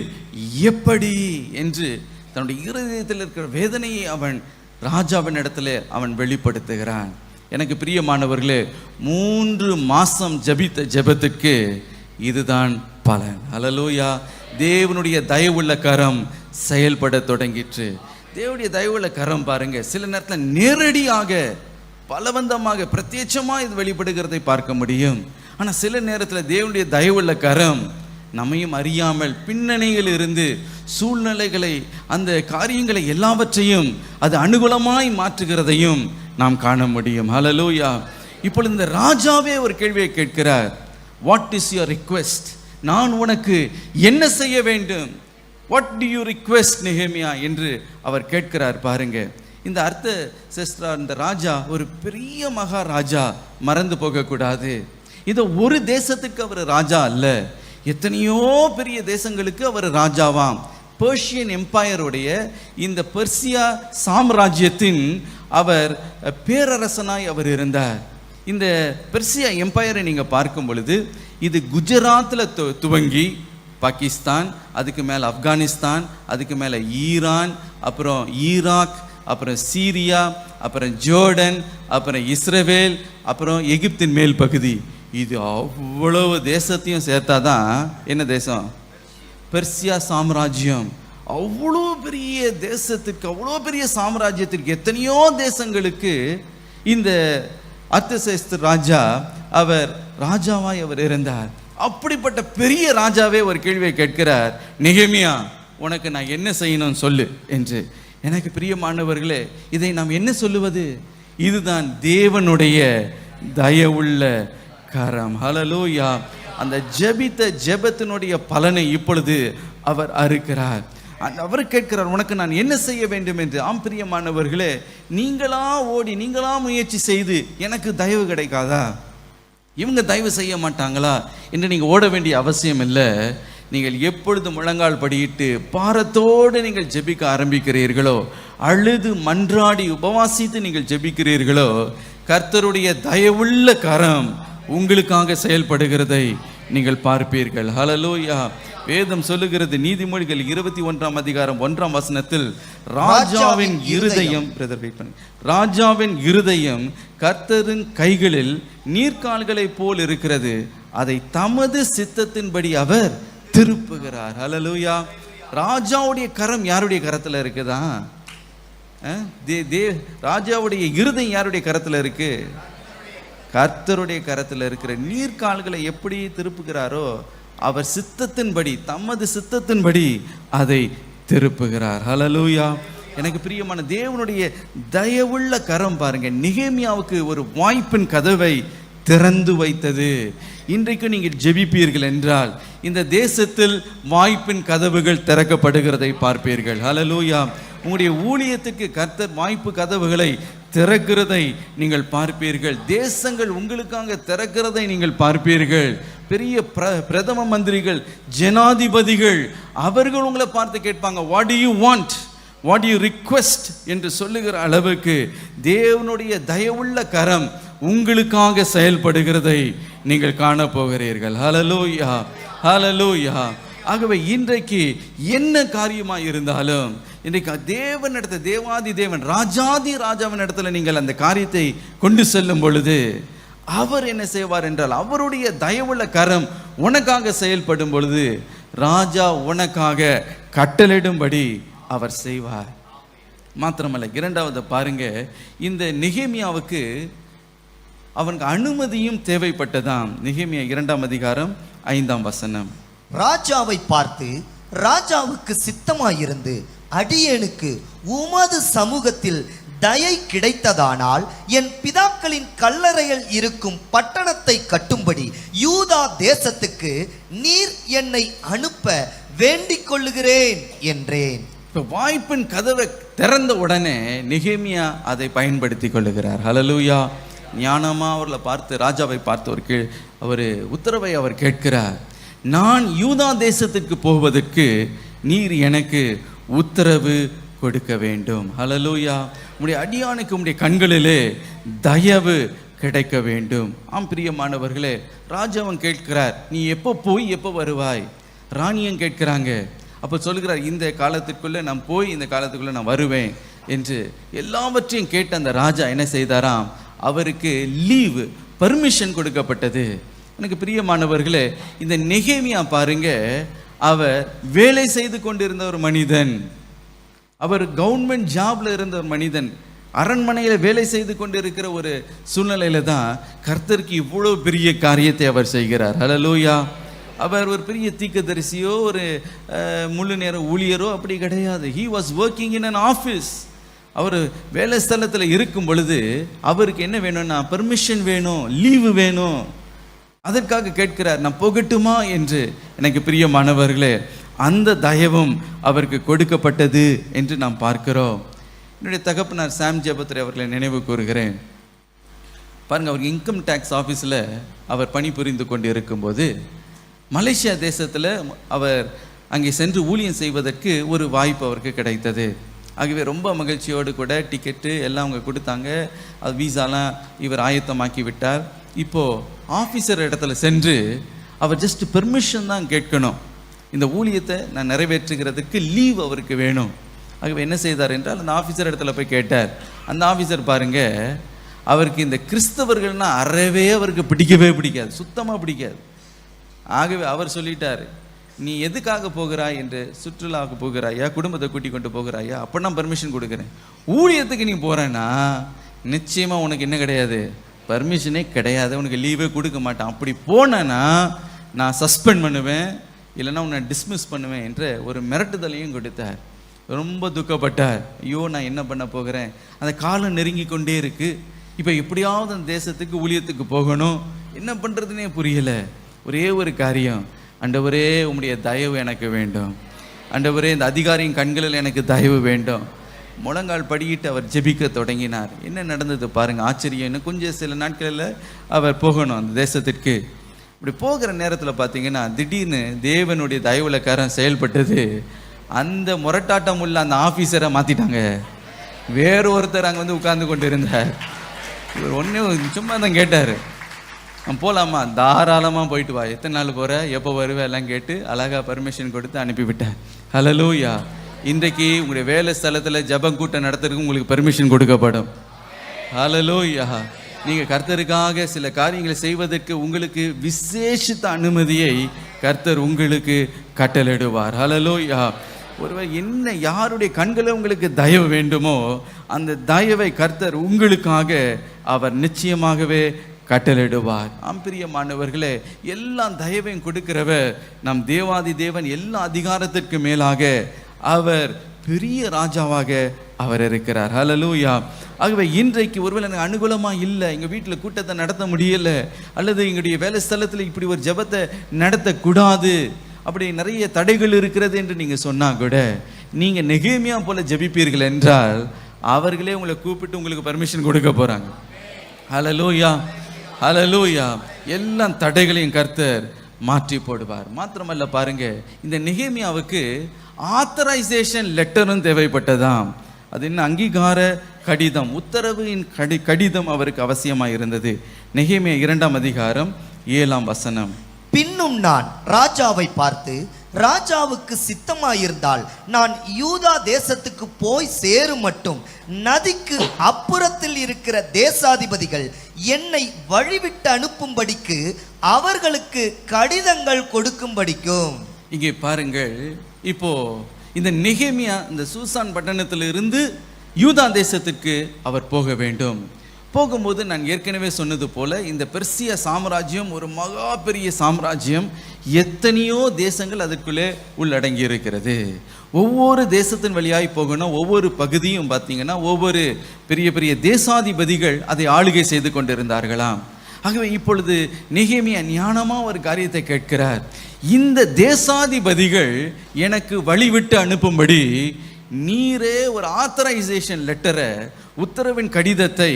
Speaker 1: எப்படி என்று தன்னுடைய இருதயத்தில் இருக்கிற வேதனையை அவன் ராஜாவின் இடத்துல அவன் வெளிப்படுத்துகிறான். எனக்கு பிரியமானவர்களே, 3 மாசம் ஜபித்த ஜெபத்துக்கு இதுதான் பலன். ஹல்லேலூயா. தேவனுடைய தயவுள்ள கரம் செயல்பட தொடங்கிற்று. தேவனுடைய தயவுள்ள கரம் பாருங்க, சில நேரத்தில் நேரடியாக பலவந்தமாக பிரத்யட்சமாக இது வெளிப்படுகிறதை பார்க்க முடியும். ஆனால் சில நேரத்தில் தேவனுடைய தயவுள்ள கரம் நம்மையும் அறியாமல் பின்னணியில் இருந்து சூழ்நிலைகளை, அந்த காரியங்களை எல்லாவற்றையும் அது அனுகூலமாய் மாற்றுகிறதையும் நாம் காண முடியும். ஹல்லேலூயா. இப்பொழுது இந்த ராஜாவே ஒரு கேள்வியை கேட்கிறார். What is your request? நான் உனக்கு என்ன செய்ய வேண்டும்? வாட் டு யூ ரிக்வெஸ்ட் நெகேமியா என்று அவர் கேட்கிறார் பாருங்க. இந்த அர்த்த சிஸ்டரா, இந்த ராஜா ஒரு பெரிய மகாராஜா, மறந்து போகக்கூடாது. இது ஒரு தேசத்துக்கு அவர் ராஜா அல்ல, எத்தனையோ பெரிய தேசங்களுக்கு அவர் ராஜாவாம். பெர்ஷியன் எம்பையருடைய இந்த பெர்சியா சாம்ராஜ்யத்தின் அவர் பேரரசனாய் அவர் இருந்தார். இந்த பெர்சியா எம்பையரை நீங்கள் பார்க்கும் பொழுது இது குஜராத்தில் துவங்கி பாகிஸ்தான், அதுக்கு மேலே ஆப்கானிஸ்தான், அதுக்கு மேலே ஈரான், அப்புறம் ஈராக், அப்புறம் சீரியா, அப்புறம் ஜோர்டன், அப்புறம் இஸ்ரேல், அப்புறம் எகிப்தின் மேல் பகுதி, இது அவ்வளவு தேசத்தையும் சேர்த்தாதான் என்ன தேசம்? பெர்சியா சாம்ராஜ்யம். அவ்வளோ பெரிய தேசத்திற்கு, அவ்வளோ பெரிய சாம்ராஜ்யத்திற்கு, எத்தனையோ தேசங்களுக்கு இந்த அர்த்தசேஸ்து ராஜா அவர் ராஜாவாய் அவர் இருந்தார். அப்படிப்பட்ட பெரிய ராஜாவே ஒரு கேள்வியை கேட்கிறார், நெகேமியா உனக்கு நான் என்ன செய்யணும் சொல்லு என்று. எனக்கு பிரியமானவர்களே, இதை நாம் என்ன சொல்லுவது? இதுதான் தேவனுடைய தயவுள்ள கரம். ஹல்லேலூயா. அந்த ஜெபித்த ஜெபத்தினுடைய பலனை இப்பொழுது அவர் அறுக்கிறார். அவர் கேட்கிறார், உனக்கு நான் என்ன செய்ய வேண்டும் என்று. ஆம் பிரியமானவர்களே, நீங்களா ஓடி நீங்களா முயற்சி செய்து எனக்கு தயவு கிடைக்காதா, இவங்க தயவு செய்ய மாட்டாங்களா என்று நீங்கள் ஓட வேண்டிய அவசியம் இல்லை. நீங்கள் எப்பொழுது முழங்கால் படியிட்டு பாரத்தோடு நீங்கள் ஜெபிக்க ஆரம்பிக்கிறீர்களோ, அழுது மன்றாடி உபவாசித்து நீங்கள் ஜெபிக்கிறீர்களோ, கர்த்தருடைய தயவுள்ள கரம் உங்களுக்காக செயல்படுகிறதை நீங்கள் பார்ப்பீர்கள். ஹல்லேலூயா. வேதம் சொல்லுகிறது, நீதிமொழிகள் 21ஆம் அதிகாரம் 1ஆம் வசனத்தில், ராஜாவின் இருதயம் ராஜாவின் இருதயம் கர்த்தரின் கைகளில் நீர்க்கால்களை போல் இருக்கிறது, அதை தமது சித்தத்தின்படி அவர் திருப்புகிறார். ஹல்லேலூயா. ராஜாவுடைய கரம் யாருடைய கரத்தில் இருக்குதா? ராஜாவுடைய இருதயம் யாருடைய கரத்தில் இருக்கு? கர்த்தருடைய கரத்தில் இருக்கிற. நீர்க்கால்களை எப்படி திருப்புகிறாரோ அவர் சித்தத்தின்படி, தமது சித்தத்தின்படி அதை திருப்புகிறார். ஹல்லேலூயா. எனக்கு பிரியமான தேவனுடைய தயவுள்ள கரம் பாருங்க, நெகேமியாவுக்கு ஒரு வாய்ப்பின் கதவை திறந்து வைத்தது. இன்றைக்கு நீங்கள் ஜெபிப்பீர்கள் என்றால் இந்த தேசத்தில் வாய்ப்பின் கதவுகள் திறக்கப்படுகிறதை பார்ப்பீர்கள். ஹல்லேலூயா. உங்களுடைய ஊழியத்துக்கு கர்த்தர் வாய்ப்பு கதவுகளை திறக்கிறதை நீங்கள் பார்ப்பீர்கள். தேசங்கள் உங்களுக்காக திறக்கிறதை நீங்கள் பார்ப்பீர்கள். பெரிய பிரதம மந்திரிகள், ஜனாதிபதிகள், அவர்கள் உங்களை பார்த்து கேட்பாங்க, what to you want, what you request என்று சொல்லுகிற அளவுக்கு தேவனுடைய தயவுள்ள கரம் உங்களுக்காக செயல்படுகிறதை நீங்கள் காண போகிறீர்கள். ஹல்லேலூயா, ஹல்லேலூயா. ஆகவே இன்றைக்கு என்ன காரியமாக இருந்தாலும் இன்றைக்கு தேவனிடத்துல, தேவாதி தேவன், ராஜாதி ராஜாவின் இடத்துல நீங்கள் அந்த காரியத்தை கொண்டு செல்லும் பொழுது அவர் என்ன செய்வார் என்றால், அவருடைய தயவுள்ள கரம் உனக்காக செயல்படும் பொழுது ராஜா உனக்காக கட்டளையிடும்படி அவர் செய்வார். மாத்திரமல்ல, இரண்டாவது பாருங்க, இந்த நெகேமியாவுக்கு அவனுக்கு அனுமதியும் தேவைப்பட்டதாம். நெகேமியா 2ஆம் அதிகாரம் 5ஆம் வசனம்.
Speaker 2: ராஜாவை பார்த்து, ராஜாவுக்கு சித்தமாயிருந்து அடியேனுக்கு உமது சமூகத்தில் தயை கிடைத்ததானால் என் பிதாக்களின் கல்லறைகள் இருக்கும் பட்டணத்தை கட்டும்படி யூதா தேசத்துக்கு நீர் என்னை அனுப்ப வேண்டிக் கொள்ளுகிறேன் என்றேன்.
Speaker 1: இப்போ வாய்ப்பின் கதவை திறந்த உடனே நெகேமியா அதை பயன்படுத்தி கொள்ளுகிறார். ஹல்லேலூயா. ஞானமா அவர்களை பார்த்து, ராஜாவை பார்த்து ஒரு உத்தரவை அவர் கேட்கிறார். நான் யூதா தேசத்துக்கு போவதற்கு நீர் எனக்கு உத்தரவு கொடுக்க வேண்டும். ஹல்லேலூயா. உம்முடைய அடியானுக்கு உம்முடைய கண்களிலே தயவு கிடைக்க வேண்டும். ஆம் பிரியமானவர்களே, ராஜாவன் கேட்கிறார், நீ எப்போ போய் எப்போ வருவாய்? ராணியன் கேட்கிறாங்க. அப்போ சொல்கிறார், இந்த காலத்திற்குள்ளே நான் போய் இந்த காலத்துக்குள்ளே நான் வருவேன் என்று எல்லாவற்றையும் கேட்ட அந்த ராஜா என்ன செய்தாராம், அவருக்கு லீவு, பர்மிஷன் கொடுக்கப்பட்டது. எனக்கு பிரியமானவர்களே, இந்த நெகேமியா பாருங்க, அவர் வேலை செய்து கொண்டிருந்த ஒரு மனிதன், அவர் கவர்மெண்ட் ஜாப்ல இருந்த ஒரு மனிதன், அரண்மனையில் வேலை செய்து கொண்டிருக்கிற ஒரு சூழ்நிலையில தான் கர்த்தருக்கு இவ்வளவு பெரிய காரியத்தை அவர் செய்கிறார். ஹல்லேலூயா. அவர் ஒரு பெரிய தீர்க்கதரிசியோ ஒரு முழு நேர ஊழியரோ அப்படி கிடையாது. He was working in an office. அவர் வேலை ஸ்தலத்தில் இருக்கும் பொழுது அவருக்கு என்ன வேணும்னா பெர்மிஷன் வேணும், லீவு வேணும். அதற்காக கேட்கிறார், நான் போகட்டுமா என்று. எனக்கு பிரியமானவர்களே, அந்த தயவும் அவருக்கு கொடுக்கப்பட்டது என்று நாம் பார்க்கிறோம். என்னுடைய தகப்பனார் சாம் ஜெபத்ரே அவர்களை நினைவு கூறுகிறேன். பாருங்க, அவர் இன்கம் டேக்ஸ் ஆஃபீஸில் அவர் பணிபுரிந்து கொண்டு இருக்கும்போது மலேசியா தேசத்தில் அவர் அங்கே சென்று ஊழியம் செய்வதற்கு ஒரு வாய்ப்பு அவருக்கு கிடைத்தது. ஆகவே ரொம்ப மகிழ்ச்சியோடு கூட டிக்கெட்டு எல்லாம் அவங்க கொடுத்தாங்க. அது வீசாலாம் இவர் ஆயத்தமாக்கி விட்டார். இப்போது ஆஃபீஸர் இடத்துல சென்று அவர் ஜஸ்ட் பெர்மிஷன் தான் கேட்கணும். இந்த ஊழியத்தை நான் நிறைவேற்றுகிறதுக்கு லீவ் அவருக்கு வேணும். ஆகவே என்ன செய்தார் என்றால், அந்த ஆஃபீஸர் இடத்துல போய் கேட்டார். அந்த ஆஃபீஸர் பாருங்க, அவருக்கு இந்த கிறிஸ்தவர்கள்னா அறவே அவருக்கு பிடிக்கவே பிடிக்காது, சுத்தமாக பிடிக்காது. ஆகவே அவர் சொல்லிட்டார், நீ எதுக்காக போகிறாய் என்று, சுற்றுலாவுக்கு போகிறாயா, குடும்பத்தை கூட்டி கொண்டு போகிறாயா, அப்போ நான் பர்மிஷன் கொடுக்குறேன். ஊழியத்துக்கு நீ போகிறேன்னா நிச்சயமாக உனக்கு என்ன கிடையாது, பர்மிஷனே கிடையாது, உனக்கு லீவே கொடுக்க மாட்டான். அப்படி போனேன்னா நான் சஸ்பெண்ட் பண்ணுவேன், இல்லைன்னா உன்னை டிஸ்மிஸ் பண்ணுவேன் என்ற ஒரு மிரட்டுதலையும் கொடுத்தார். ரொம்ப துக்கப்பட்டார். ஐயோ, நான் என்ன பண்ண போகிறேன், அந்த காலம் நெருங்கி கொண்டே இருக்கு, இப்போ எப்படியாவது அந்த தேசத்துக்கு ஊழியத்துக்கு போகணும், என்ன பண்ணுறதுனே புரியலை. ஒரே ஒரு காரியம், ஆண்டவரே உம்முடைய தயவு எனக்கு வேண்டும், ஆண்டவரே இந்த அதிகாரியின் கண்களில் எனக்கு தயவு வேண்டும். முழங்கால் படியிட்டு அவர் ஜெபிக்க தொடங்கினார். என்ன நடந்தது பாருங்க, ஆச்சரியம். இன்னும் கொஞ்சம் சில நாட்களில் அவர் போகணும் அந்த தேசத்திற்கு. இப்படி போகிற நேரத்தில் பார்த்தீங்கன்னா திடீர்னு தேவனுடைய தயவுல காரம் செயல்பட்டது. அந்த முரட்டாட்டம் உள்ள அந்த ஆஃபீஸரை மாற்றிட்டாங்க. வேறு ஒருத்தர் அங்கே வந்து உட்கார்ந்து கொண்டு இருந்தார். இவர் ஒன்றே சும்மா தான் கேட்டார், போகலாமா, தாராளமாக போயிட்டு வா, எத்தனை நாள் போகிற, எப்போ வருவேன் எல்லாம் கேட்டு அழகாக பர்மிஷன் கொடுத்து அனுப்பிவிட்டேன். ஹல்லேலூயா. இன்றைக்கு உங்களுடைய வேலை ஸ்தலத்தில் ஜெபம் கூட்டம் நடத்துறதுக்கு உங்களுக்கு பெர்மிஷன் கொடுக்கப்படும். ஹல்லேலூயா. நீங்கள் கர்த்தருக்காக சில காரியங்களை செய்வதற்கு உங்களுக்கு விசேஷித்த அனுமதியை கர்த்தர் உங்களுக்கு கட்டளையிடுவார். ஹல்லேலூயா. ஒருவர் என்ன யாருடைய கண்களில் உங்களுக்கு தயவு வேண்டுமோ அந்த தயவை கர்த்தர் உங்களுக்காக அவர் நிச்சயமாகவே கட்டளையிடுவார். பிரியமானவர்களே, எல்லா தயவையும் கொடுக்கிறவர் நம் தேவாதி தேவன். எல்லா அதிகாரத்திற்கு மேலாக அவர் பெரிய ராஜாவாக அவர் இருக்கிறார். ஹல்லேலூயா. ஆகவே இன்றைக்கு ஒருவேளை எனக்கு அனுகூலமாக இல்லை, எங்கள் வீட்டில் கூட்டத்தை நடத்த முடியலை, அல்லது எங்களுடைய வேலை ஸ்தலத்தில் இப்படி ஒரு ஜெபத்தை நடத்தக்கூடாது, அப்படி நிறைய தடைகள் இருக்கிறது என்று நீங்கள் சொன்னால் கூட நீங்கள் நெகேமியா போல ஜெபிப்பீர்கள் என்றால் அவர்களே உங்களை கூப்பிட்டு உங்களுக்கு பர்மிஷன் கொடுக்க போகிறாங்க. ஹல்லேலூயா, ஹல்லேலூயா. எல்லாம் தடைகளையும் கர்த்தர் மாற்றி போடுவார். மாத்திரமல்ல பாருங்க, இந்த நெகேமியாவுக்கு ஆத்தரைசேஷன் லெட்டரும் தேவைப்பட்டதாம். அது என்ன, அங்கீகார கடிதம், உத்தரவின் கடிதம் அவருக்கு அவசியமாக இருந்தது. நெகேமியா 2ஆம் அதிகாரம் 7ஆம் வசனம்.
Speaker 2: பின்னும் நான் ராஜாவை பார்த்து, ராஜாவுக்கு சித்தமாயிருந்தால் நான் யூதா தேசத்துக்கு போய் சேரும் மட்டும் நதிக்கு அப்புறத்தில் இருக்கிற தேசாதிபதிகள் என்னை வழிவிட்டு அனுப்பும்படிக்கு அவர்களுக்கு கடிதங்கள் கொடுக்கும்படிக்கும்.
Speaker 1: இங்கே பாருங்கள், இப்போ இந்த நெகேமியா இந்த சூசான் பட்டணத்திலிருந்து யூதா தேசத்திற்கு அவர் போக வேண்டும். போகும்போது நான் ஏற்கனவே சொன்னது போல இந்த பெர்சிய சாம்ராஜ்யம் ஒரு மகா பெரிய சாம்ராஜ்யம், எத்தனையோ தேசங்கள் அதற்குள்ளே உள்ளடங்கி இருக்கிறது. ஒவ்வொரு தேசத்தின் வழியாய் போகணும், ஒவ்வொரு பகுதியும் பார்த்தீங்கன்னா ஒவ்வொரு பெரிய பெரிய தேசாதிபதிகள் அதை ஆளுகை செய்து கொண்டிருந்தார்களாம். ஆகவே இப்பொழுது நெகேமியா ஞானமாக ஒரு காரியத்தை கேட்கிறார். இந்த தேசாதிபதிகள் எனக்கு வழிவிட்டு அனுப்பும்படி நீரே ஒரு ஆத்தரைசேஷன் லெட்டரை, உத்தரவின் கடிதத்தை,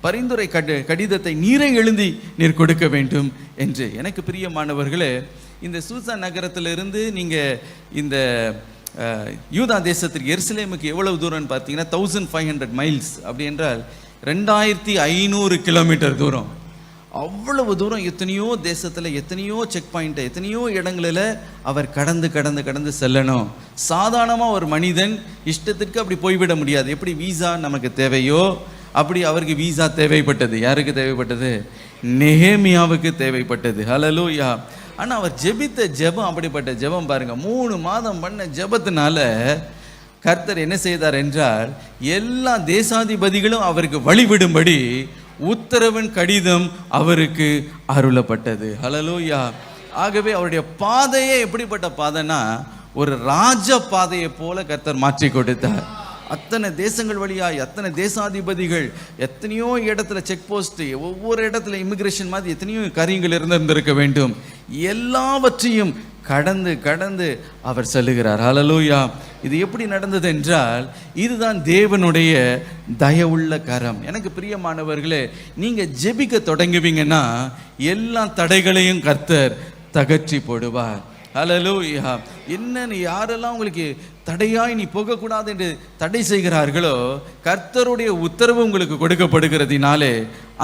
Speaker 1: பரிந்துரை கடிதத்தை நீரே எழுதி நீர் கொடுக்க வேண்டும் என்று. எனக்கு பிரியமானவர்களே, இந்த சூசான் நகரத்திலிருந்து நீங்கள் இந்த யூதா தேசத்திற்கு எருசலேமுக்கு எவ்வளவு தூரம்னு பார்த்தீங்கன்னா 1500 மைல்ஸ், அப்படி என்றால் 2500 கிலோமீட்டர் தூரம். அவ்வளவு தூரம் எத்தனையோ தேசத்தில் எத்தனையோ செக் பாயிண்ட்டை எத்தனையோ இடங்களில் அவர் கடந்து கடந்து கடந்து செல்லணும். சாதாரணமாக ஒரு மனிதன் இஷ்டத்திற்கு அப்படி போய்விட முடியாது. எப்படி வீசா நமக்கு தேவையோ அப்படி அவருக்கு வீசா தேவைப்பட்டது. யாருக்கு தேவைப்பட்டது? நெகேமியாவுக்கு தேவைப்பட்டது. ஹல்லேலூயா. ஆனால் அவர் ஜெபித்த ஜெபம் அப்படிப்பட்ட ஜெபம் பாருங்க. 3 மாதம் பண்ண ஜெபத்தினால கர்த்தர் என்ன செய்தார் என்றால் எல்லா தேசாதிபதிகளும் அவருக்கு வழிவிடும்படி உத்தரவின் கடிதம் அவருக்கு அருளப்பட்டது. ஹல்லேலூயா. ஆகவே அவருடைய பாதையே எப்படிப்பட்ட பாதைனா ஒரு ராஜ பாதையை போல கர்த்தர் மாற்றி கொடுத்தார். அத்தனை தேசங்கள் வழியாய் அத்தனை தேசாதிபதிகள், எத்தனையோ இடத்துல செக் போஸ்ட், ஒவ்வொரு இடத்துல இமிகிரேஷன் மாதிரி எத்தனையோ காரியங்கள் இருந்திருக்க வேண்டும். எல்லாவற்றையும் கடந்து கடந்து அவர் செல்லுகிறார். ஹல்லேலூயா. இது எப்படி நடந்தது என்றால் இதுதான் தேவனுடைய தயவுள்ள கரம். எனக்கு பிரியமானவர்களே, நீங்க ஜெபிக்க தொடங்குவீங்கன்னா எல்லா தடைகளையும் கர்த்தர் தகற்றி போடுவார். ஹல்லேலூயா. என்னன்னு யாரெல்லாம் உங்களுக்கு தடையாய் நீ போகக்கூடாது என்று தடை செய்கிறார்களோ கர்த்தருடைய உத்தரவு உங்களுக்கு கொடுக்கப்படுகிறதினாலே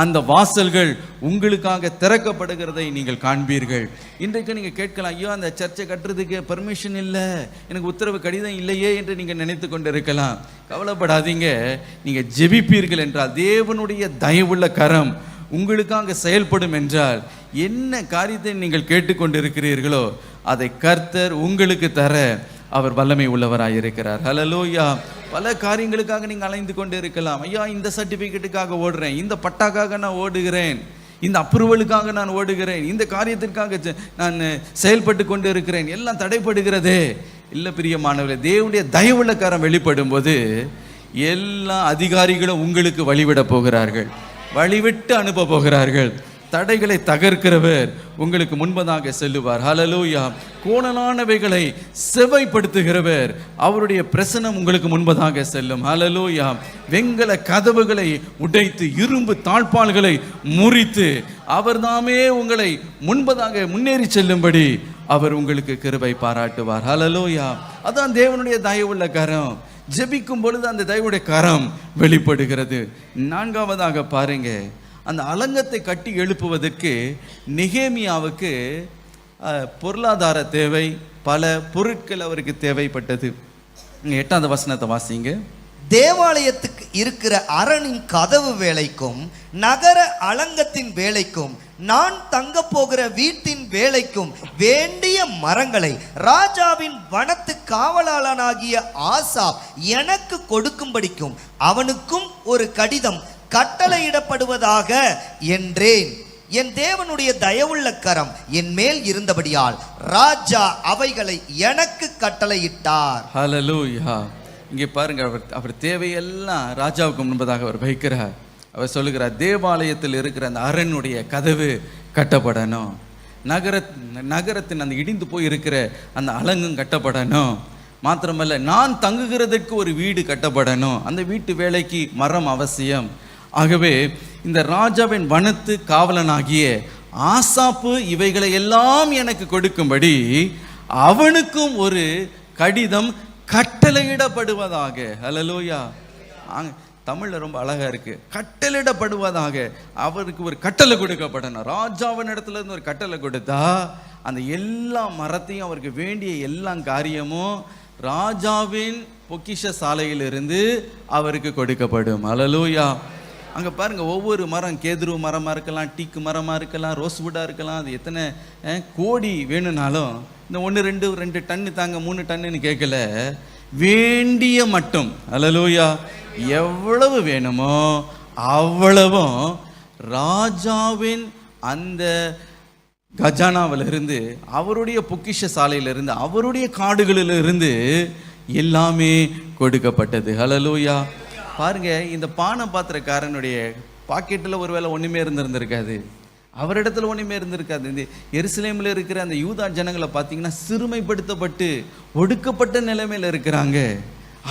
Speaker 1: அந்த வாசல்கள் உங்களுக்காக திறக்கப்படுகிறதை நீங்கள் காண்பீர்கள். இன்றைக்கு நீங்கள் கேட்கலாம், ஐயோ அந்த சர்ச்சை கட்டுறதுக்கு பர்மிஷன் இல்லை, எனக்கு உத்தரவு கடிதம் இல்லையே என்று நீங்கள் நினைத்து கொண்டு இருக்கலாம். கவலைப்படாதீங்க. நீங்கள் ஜெபிப்பீர்கள் என்றால் தேவனுடைய தயவுள்ள கரம் உங்களுக்காக செயல்படும் என்றால் என்ன காரியத்தை நீங்கள் கேட்டுக்கொண்டிருக்கிறீர்களோ அதை கர்த்தர் உங்களுக்கு தர அவர் வல்லமை உள்ளவராயிருக்கிறார். ஹல்லேலூயா. பல காரியங்களுக்காக நீங்கள் அலைந்து கொண்டு இருக்கலாம். ஐயா இந்த சர்டிஃபிகேட்டுக்காக ஓடுறேன், இந்த பட்டாக்காக நான் ஓடுகிறேன், இந்த அப்ரூவலுக்காக நான் ஓடுகிறேன், இந்த காரியத்திற்காக நான் செயல்பட்டு கொண்டு இருக்கிறேன், எல்லாம் தடைப்படுகிறதே. இல்லை பிரியமானவர்களே, தேவனுடைய தயவுள்ள கரம் வெளிப்படும் போது எல்லா அதிகாரிகளும் உங்களுக்கு வழிவிட போகிறார்கள், வழிவிட்டு அனுப்ப போகிறார்கள். தடைகளை தகர்க்கிறவர் உங்களுக்கு முன்பதாக செல்லுவார். ஹல்லேலூயா. கோணலானவைகளை செவைப்படுத்துகிறவர், அவருடைய பிரசனம் உங்களுக்கு முன்பதாக செல்லும். ஹல்லேலூயா. வெங்கல கதவுகளை உடைத்து இரும்பு தாழ்பால்களை முறித்து அவர்தாமே உங்களை முன்பதாக முன்னேறி செல்லும்படி அவர் உங்களுக்கு கிருபை பாராட்டுவார். ஹல்லேலூயா. அதான் தேவனுடைய தயவுள்ள கரம். ஜெபிக்கும் பொழுது அந்த தயவுடைய கரம் வெளிப்படுகிறது. 4ஆவதாக பாருங்க, அந்த அலங்கத்தை கட்டி எழுப்புவதற்கு நெகேமியாவுக்கு பொருளாதார தேவை, பல பொருட்கள் அவருக்கு தேவைப்பட்டது. 8ஆவது வசனத்தை வாசிங்க.
Speaker 2: தேவாலயத்துக்கு இருக்கிற அரணின் கதவு வேலைக்கும் நகர அலங்கத்தின் வேலைக்கும் நான் தங்க போகிற வீட்டின் வேலைக்கும் வேண்டிய மரங்களை ராஜாவின் வனத்து காவலாளனாகிய ஆசாப் எனக்கு கொடுக்கும்படிக்கும் அவனுக்கும் ஒரு கடிதம் கட்டளையிடப்படுவதாக என்றேன். என் தேவனுடைய தயவுள்ள கரம் என் மேல் இருந்தபடியால் ராஜா அவைகளை எனக்கு கட்டளையிட்டார்.
Speaker 1: ஹல்லேலூயா. இங்கே பாருங்க, அவர் தேவையெல்லாம் ராஜாவுக்கு முன்பதாக அவர் வைக்கிறார். அவர் சொல்லுகிறார், தேவாலயத்தில் இருக்கிற அந்த அரணுடைய கதவு கட்டப்படணும், நகரத்தின் அந்த இடிந்து போய் இருக்கிற அந்த அலங்கும் கட்டப்படணும், மாத்திரமல்ல நான் தங்குகிறதுக்கு ஒரு வீடு கட்டப்படணும், அந்த வீட்டு வேலைக்கு மரம் அவசியம். ஆகவே இந்த ராஜாவின் வனத்து காவலனாகிய ஆசாப்பு இவைகளை எல்லாம் எனக்கு கொடுக்கும்படி அவனுக்கும் ஒரு கடிதம் கட்டளையிடப்படுவதாக. ஹல்லேலூயா. தமிழ்ல ரொம்ப அழகா இருக்கு, கட்டளையிடப்படுவதாக. அவருக்கு ஒரு கட்டளை கொடுக்கப்படணும். ராஜாவின் இடத்துல இருந்து ஒரு கட்டளை கொடுத்தா அந்த எல்லா மரத்தையும், அவருக்கு வேண்டிய எல்லா காரியமும் ராஜாவின் பொக்கிஷ சாலையிலிருந்து அவருக்கு கொடுக்கப்படும். ஹல்லேலூயா. அங்கே பாருங்க, ஒவ்வொரு மரம், கேதுரு மரமாக இருக்கலாம், டீக்கு மரமாக இருக்கலாம், ரோஸ்வுட்டாக இருக்கலாம், அது எத்தனை கோடி வேணும்னாலும் இந்த 1 2 டன்னு தாங்க 3 டன்னுன்னு கேட்கல, வேண்டிய மட்டும். ஹல்லேலூயா. எவ்வளவு வேணுமோ அவ்வளவும் ராஜாவின் அந்த கஜானாவிலிருந்து, அவருடைய பொக்கிஷ சாலையிலிருந்து, அவருடைய காடுகளிலிருந்து எல்லாமே கொடுக்கப்பட்டது. ஹல்லேலூயா. பாருங்க, இந்த பானை பாத்திரக்காரனுடைய பாக்கெட்டில் ஒருவேளை ஒன்றுமே இருந்திருக்காது, அவரிடத்துல ஒன்றுமே இருந்திருக்காது. இந்த எருசலேமில் இருக்கிற அந்த யூதா ஜனங்களை பார்த்தீங்கன்னா சிறுமைப்படுத்தப்பட்டு ஒடுக்கப்பட்ட நிலைமையில் இருக்கிறாங்க.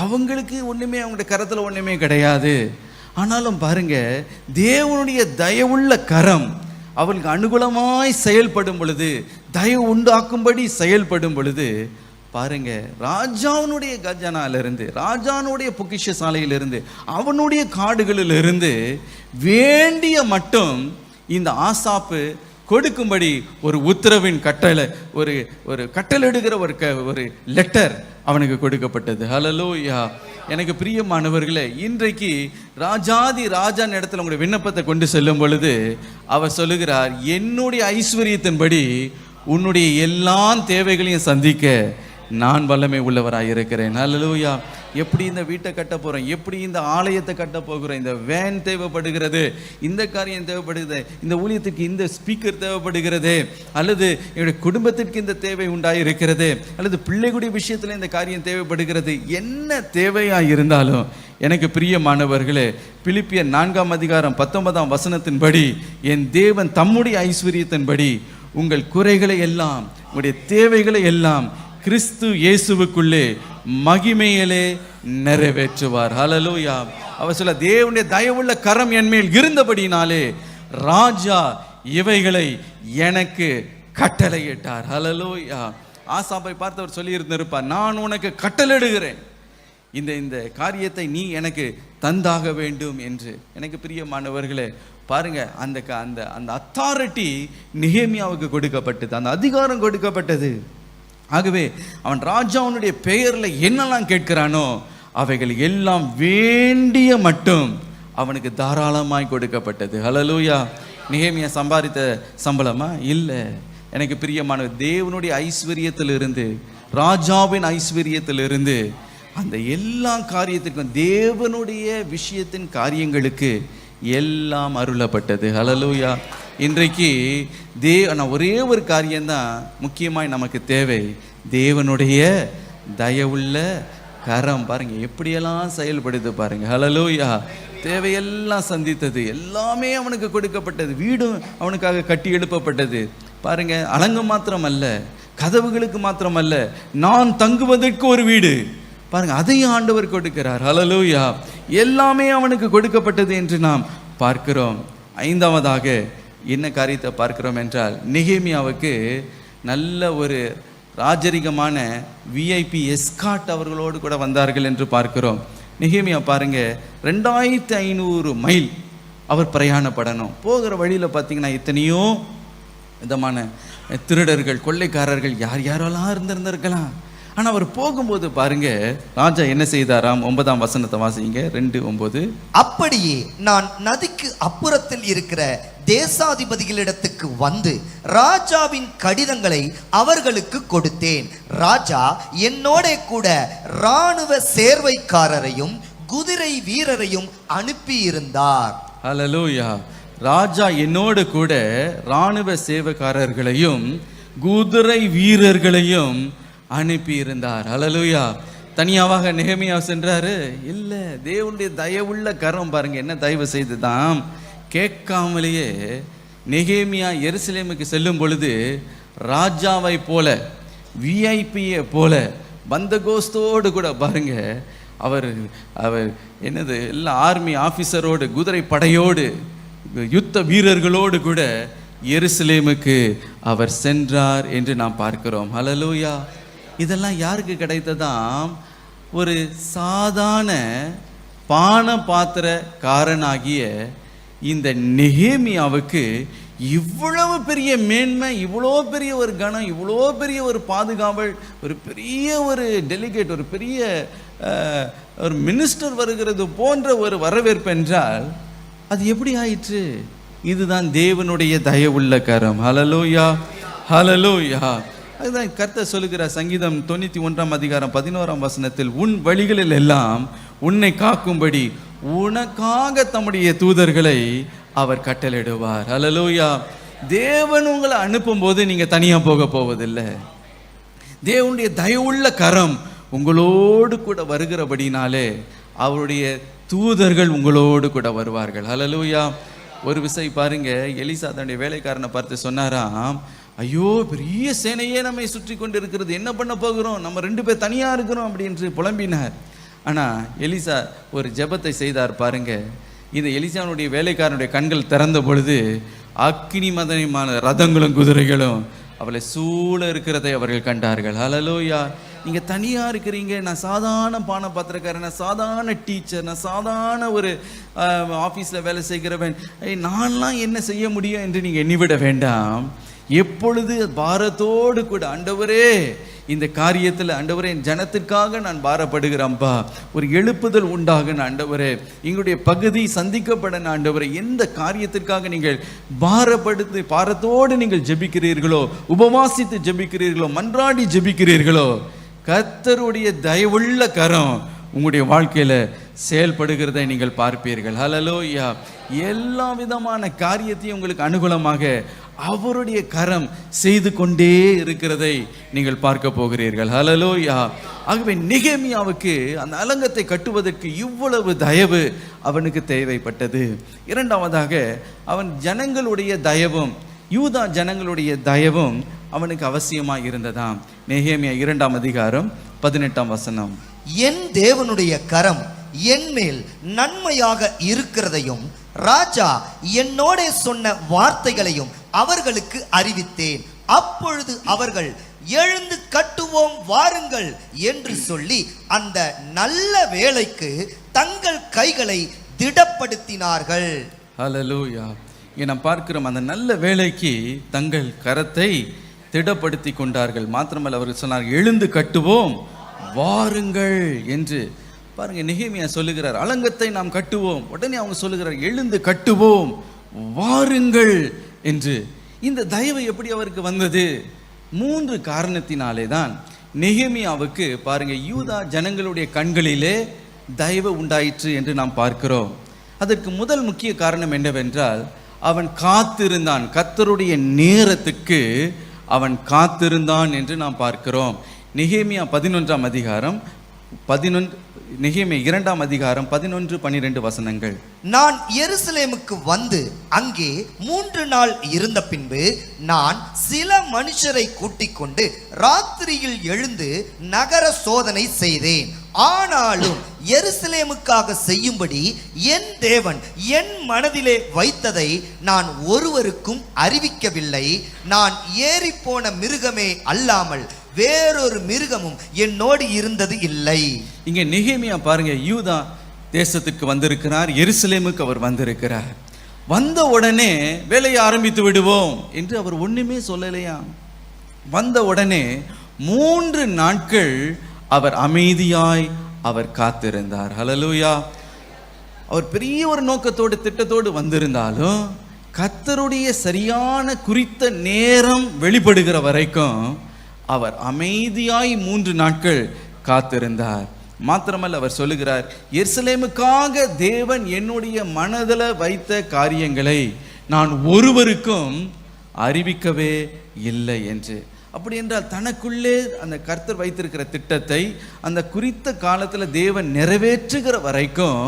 Speaker 1: அவங்களுக்கு ஒன்றுமே, அவங்களுடைய கரத்தில் ஒன்றுமே கிடையாது. ஆனாலும் பாருங்க, தேவனுடைய தயவுள்ள கரம் அவர்களுக்கு அனுகூலமாய் செயல்படும் பொழுது, தயவு உண்டாக்கும்படி செயல்படும் பொழுது பாருங்க, ராஜாவுடைய கஜானாலிருந்து, ராஜானுடைய பொக்கிஷ சாலையிலிருந்து, அவனுடைய காடுகளிலிருந்து வேண்டிய மட்டும் இந்த ஆசாப்பு கொடுக்கும்படி ஒரு உத்தரவின் கட்டளை, ஒரு கட்டளையிடுகிற ஒரு லெட்டர் அவனுக்கு கொடுக்கப்பட்டது. ஹல்லேலூயா. எனக்கு பிரியமானவர்களே, இன்றைக்கு ராஜாதி ராஜான் இடத்துல உங்களுடைய விண்ணப்பத்தை கொண்டு செல்லும் பொழுது அவர் சொல்லுகிறார், என்னுடைய ஐஸ்வர்யத்தின்படி உன்னுடைய எல்லா தேவைகளையும் சந்திக்க நான் வல்லமை உள்ளவராக இருக்கிறேன். ஹல்லேலூயா. எப்படி இந்த வீட்டை கட்ட போகிறோம், எப்படி இந்த ஆலயத்தை கட்ட போகிறோம், இந்த வேன் தேவைப்படுகிறது, இந்த காரியம் தேவைப்படுகிறது, இந்த ஊழியத்துக்கு இந்த ஸ்பீக்கர் தேவைப்படுகிறது, அல்லது என்னுடைய குடும்பத்திற்கு இந்த தேவை உண்டாயிருக்கிறது, அல்லது பிள்ளைகளுடைய விஷயத்தில் இந்த காரியம் தேவைப்படுகிறது. என்ன தேவையாக இருந்தாலும் எனக்கு பிரியமானவர்களே, பிலிப்பியர் 4:19 என் தேவன் தம்முடைய ஐஸ்வர்யத்தின்படி உங்கள் குறைகளை எல்லாம், உங்களுடைய தேவைகளை எல்லாம் கிறிஸ்து இயேசுவுக்குள்ளே மகிமையிலே நிறைவேற்றுவார். ஹல்லேலூயா. அவர் சொல்ல, தேவனுடைய தயவுள்ள கரம் என் மேல் இருந்தபடினாலே ராஜா இவைகளை எனக்கு கட்டளையிட்டார். ஹல்லேலூயா. ஆசாப்பை பார்த்தவர் சொல்லி இருந்திருப்பார், நான் உனக்கு கட்டளையிடுகிறேன், இந்த காரியத்தை நீ எனக்கு தந்தாக வேண்டும் என்று. எனக்கு பிரியமானவர்களே, பாருங்க, அந்த அந்த அத்தாரிட்டி நெகேமியாவுக்கு கொடுக்கப்பட்டது, அந்த அதிகாரம் கொடுக்கப்பட்டது. ஆகவே அவன் ராஜாவுடைய பெயர்ல என்னெல்லாம் கேட்கிறானோ அவைகள் எல்லாம் வேண்டிய மட்டும் அவனுக்கு தாராளமாய் கொடுக்கப்பட்டது. ஹல்லேலூயா. நெகேமியா சம்பாதித்த சம்பளமா இல்லை. எனக்கு பிரியமான தேவனுடைய ஐஸ்வர்யத்திலிருந்து, ராஜாவின் ஐஸ்வர்யத்திலிருந்து அந்த எல்லா காரியத்திற்கும், தேவனுடைய விஷயத்தின் காரியங்களுக்கு எல்லாம் அருளப்பட்டது. ஹல்லேலூயா. இன்றைக்கு ஒரே ஒரு காரியம்தான் முக்கியமாய் நமக்கு தேவை, தேவனுடைய தயவுள்ள கரம். பாருங்க எப்படியெல்லாம் செயல்படுது பாருங்க. ஹல்லேலூயா. தேவையெல்லாம் சந்தித்தது, எல்லாமே அவனுக்கு கொடுக்கப்பட்டது, வீடும் அவனுக்காக கட்டி எழுப்பப்பட்டது. பாருங்க, அலங்கம் மாத்திரம் அல்ல, கதவுகளுக்கு மாத்திரம் அல்ல, நான் தங்குவதற்கு ஒரு வீடு, பாருங்க அதையும் ஆண்டவர் கொடுக்கிறார். ஹல்லேலூயா. எல்லாமே அவனுக்கு கொடுக்கப்பட்டது என்று நாம் பார்க்கிறோம். 5ஆவதாக என்ன காரியத்தை பார்க்கிறோம் என்றால், நெகேமியாவுக்கு நல்ல ஒரு ராஜரிகமான விஐபி எஸ்காட் அவர்களோடு கூட வந்தார்கள் என்று பார்க்கிறோம். நெகேமியா பாருங்க, 2500 மைல் அவர் பிரயாணப்படணும். போகிற வழியில் பார்த்தீங்கன்னா எத்தனையோ விதமான திருடர்கள், கொள்ளைக்காரர்கள், யாரெல்லாம் இருந்திருந்திருக்கலாம். ஆனால் அவர் போகும்போது பாருங்க, ராஜா என்ன செய்தாராம்? 9ஆம் வசனத்தை வாசிங்க, 2:9.
Speaker 2: அப்படியே நான் நதிக்கு அப்புறத்தில் இருக்கிற தேசாதிபதிகளிடத்துக்கு வந்து ராஜாவின் கடிதங்களை அவர்களுக்கு கொடுத்தேன். ராஜா என்னோட கூட இராணுவ சேர்வைக்காரரையும் குதிரை வீரரையும் அனுப்பி இருந்தார்.
Speaker 1: ஹல்லேலூயா. ராஜா என்னோடு கூட இராணுவ சேவைக்காரர்களையும் குதிரை வீரர்களையும் அனுப்பி இருந்தார். ஹல்லேலூயா. தனியாவாக நெகேமியா சென்றாரு? இல்லை, தேவனுடைய தயவுள்ள கரம் பாருங்க என்ன தயவு செய்துதான். கேட்காமலேயே நெகேமியா எருசலேமுக்கு செல்லும் பொழுது ராஜாவை போல, விஐபியை போல, பந்தகோஸ்தோடு கூட பாருங்க, அவர் என்னது எல்லா ஆர்மி ஆஃபீஸரோடு, குதிரை படையோடு, யுத்த வீரர்களோடு கூட எருசலேமுக்கு அவர் சென்றார் என்று நாம் பார்க்கிறோம். ஹல்லேலூயா. இதெல்லாம் யாருக்கு கிடைத்ததாம்? ஒரு சாதாரண பான பாத்திரக்காரனாகிய இந்த நெகேமியாவுக்கு இவ்வளவு பெரிய மேன்மை, இவ்வளோ பெரிய ஒரு கணம், இவ்வளோ பெரிய ஒரு பாதுகாவல், ஒரு பெரிய ஒரு டெலிகேட், ஒரு பெரிய ஒரு மினிஸ்டர் வருகிறது போன்ற ஒரு வரவேற்பு என்றால் அது எப்படி ஆயிற்று? இதுதான் தேவனுடைய தயவுள்ள கரம். ஹல்லேலூயா, ஹல்லேலூயா. அதுதான் கர்த்தர் சொல்லுகிறார் சங்கீதம் 91:11 உன் வழிகளில் எல்லாம் உன்னை காக்கும்படி உனக்காக தம்முடைய தூதர்களை அவர் கட்டளையிடுவார். ஹல்லேலூயா. தேவன் உங்களை அனுப்பும் போது நீங்க தனியா போக போவதில்லை. தேவனுடைய தயவுள்ள கரம் உங்களோடு கூட வருகிறபடினாலே அவருடைய தூதர்கள் உங்களோடு கூட வருவார்கள். ஹல்லேலூயா. ஒரு விசை பாருங்க, எலிசா தன்னுடைய வேலைக்காரனை பார்த்து சொன்னாராம், ஐயோ பெரிய சேனையே நம்மை சுற்றி கொண்டு இருக்கிறது, என்ன பண்ண போகிறோம், நம்ம 2 பேர் தனியா இருக்கிறோம் அப்படின்னு புலம்பினார். ஆனா எலிசா ஒரு ஜெபத்தை செய்தார் பாருங்க. இந்த எலிசாவுடைய வேலைக்காரனுடைய கண்கள் திறந்த பொழுது அக்கினி மதனமான ரதங்களும் குதிரைகளும் அவளை சூழ இருக்கிறதை அவர்கள் கண்டார்கள். ஹல்லேலூயா. நீங்க தனியா இருக்கிறீங்க, நான் சாதாரண பான பாத்திரக்காரன், நான் சாதாரண டீச்சர், நான் சாதாரண ஒரு ஆஃபீஸில் வேலை செய்கிறவன், நான்லாம் என்ன செய்ய முடியும் என்று நீங்க எண்ணிவிட வேண்டாம். எப்பொழுது பாரத்தோடு கூட, ஆண்டவரே இந்த காரியத்தில், ஆண்டவரே என் ஜனத்திற்காக நான் பாரப்படுகிறேன்ப்பா, ஒரு எழுப்புதல் உண்டாக ஆண்டவரே, எங்களுடைய பகுதி சந்திக்கப்பட ஆண்டவரே, எந்த காரியத்திற்காக நீங்கள் பாரத்தோடு நீங்கள் ஜெபிக்கிறீர்களோ, உபவாசித்து ஜெபிக்கிறீர்களோ, மன்றாடி ஜெபிக்கிறீர்களோ, கர்த்தருடைய தயவுள்ள கரம் உங்களுடைய வாழ்க்கையில செயல்படுகிறதை நீங்கள் பார்ப்பீர்கள். ஹல்லேலூயா. எல்லா விதமான காரியத்தையும் உங்களுக்கு அனுகூலமாக அவருடைய கரம் செய்து கொண்டே இருக்கிறதை நீங்கள் பார்க்க போகிறீர்கள். ஹல்லேலூயா. ஆகவே நெகேமியாவுக்கு அந்த அலங்கத்தை கட்டுவதற்கு இவ்வளவு தயவு அவனுக்கு தேவைப்பட்டது. இரண்டாவதாக அவன் ஜனங்களுடைய தயவும், யூதா ஜனங்களுடைய தயவும் அவனுக்கு அவசியமாக இருந்ததாம். நெகேமியா 2:18
Speaker 2: என் தேவனுடைய கரம் என் மேல் நன்மையாக இருக்கிறதையும் ராஜா என்னோட சொன்ன வார்த்தைகளையும் அவர்களுக்கு அறிவித்தேன். அப்பொழுது அவர்கள் எழுந்து கட்டுவோம் வாருங்கள் என்று சொல்லி அந்த நல்ல வேலைக்கு தங்கள் கைகளை திடப்படுத்தினார்கள்.
Speaker 1: ஹல்லேலூயா. இங்கே நாம் பார்க்கிறோம், அந்த நல்ல வேலைக்கு தங்கள் கரத்தை திடப்படுத்தி கொண்டார்கள். மாத்திரமல்ல, அவர்கள் சொன்னார்கள் எழுந்து கட்டுவோம் வாருங்கள் என்று. பாருங்க, நெகேமியா சொல்லுகிறார் அலங்கத்தை நாம் கட்டுவோம். உடனே அவங்க சொல்லுகிறார் எழுந்து கட்டுவோம் வாருங்கள் என்று. இந்த தயவு எப்படி அவருக்கு வந்தது? 3 காரணத்தினாலே தான் நெகேமியாவுக்கு பாருங்க யூதா ஜனங்களுடைய கண்களிலே தயவு உண்டாயிற்று என்று நாம் பார்க்கிறோம். அதற்கு முதல் முக்கிய காரணம் என்னவென்றால், அவன் காத்திருந்தான், கர்த்தருடைய நேரத்துக்கு அவன் காத்திருந்தான் என்று நாம் பார்க்கிறோம். நெகேமியா 11:12
Speaker 2: நான் எருசலேமுக்கு வந்து அங்கே 3 நாள் இருந்த பின்பு நான் சில மனுஷரை கூட்டிக் கொண்டு ராத்திரியில் எழுந்து நகர சோதனை செய்தேன். ஆனாலும் எருசலேமுக்காக செய்யும்படி என் தேவன் என் மனதிலே வைத்ததை நான் ஒருவருக்கும் அறிவிக்கவில்லை. நான் ஏறிப்போன மிருகமே அல்லாமல் வேறொரு மிருகமும் என்னோடு இருந்தது இல்லை.
Speaker 1: இங்கே நெகேமியா பாருங்க, யூதா தேசத்துக்கு வந்திருக்கிறார், எருசலேமுக்கு அவர் வந்திருக்கிறார். வந்த உடனே வேலையை ஆரம்பித்து விடுவோம் என்று அவர் ஒண்ணுமே சொல்லலையா. வந்த உடனே 3 நாட்கள் அவர் அமைதியாய் அவர் காத்திருந்தார். ஹல்லேலூயா. அவர் பெரிய ஒரு நோக்கத்தோடு திட்டத்தோடு வந்திருந்தாலும் கர்த்தருடைய சரியான குறித்த நேரம் வெளிப்படுகிற வரைக்கும் அவர் அமைதியாய் 3 நாட்கள் காத்திருந்தார். மாத்திரமல்ல, அவர் சொல்லுகிறார் எருசலேமுக்காக தேவன் என்னுடைய மனதில் வைத்த காரியங்களை நான் ஒருவருக்கும் அறிவிக்கவே இல்லை என்று. அப்படி என்றால் தனக்குள்ளே அந்த கர்த்தர் வைத்திருக்கிற திட்டத்தை அந்த குறித்த காலத்தில் தேவன் நிறைவேற்றுகிற வரைக்கும்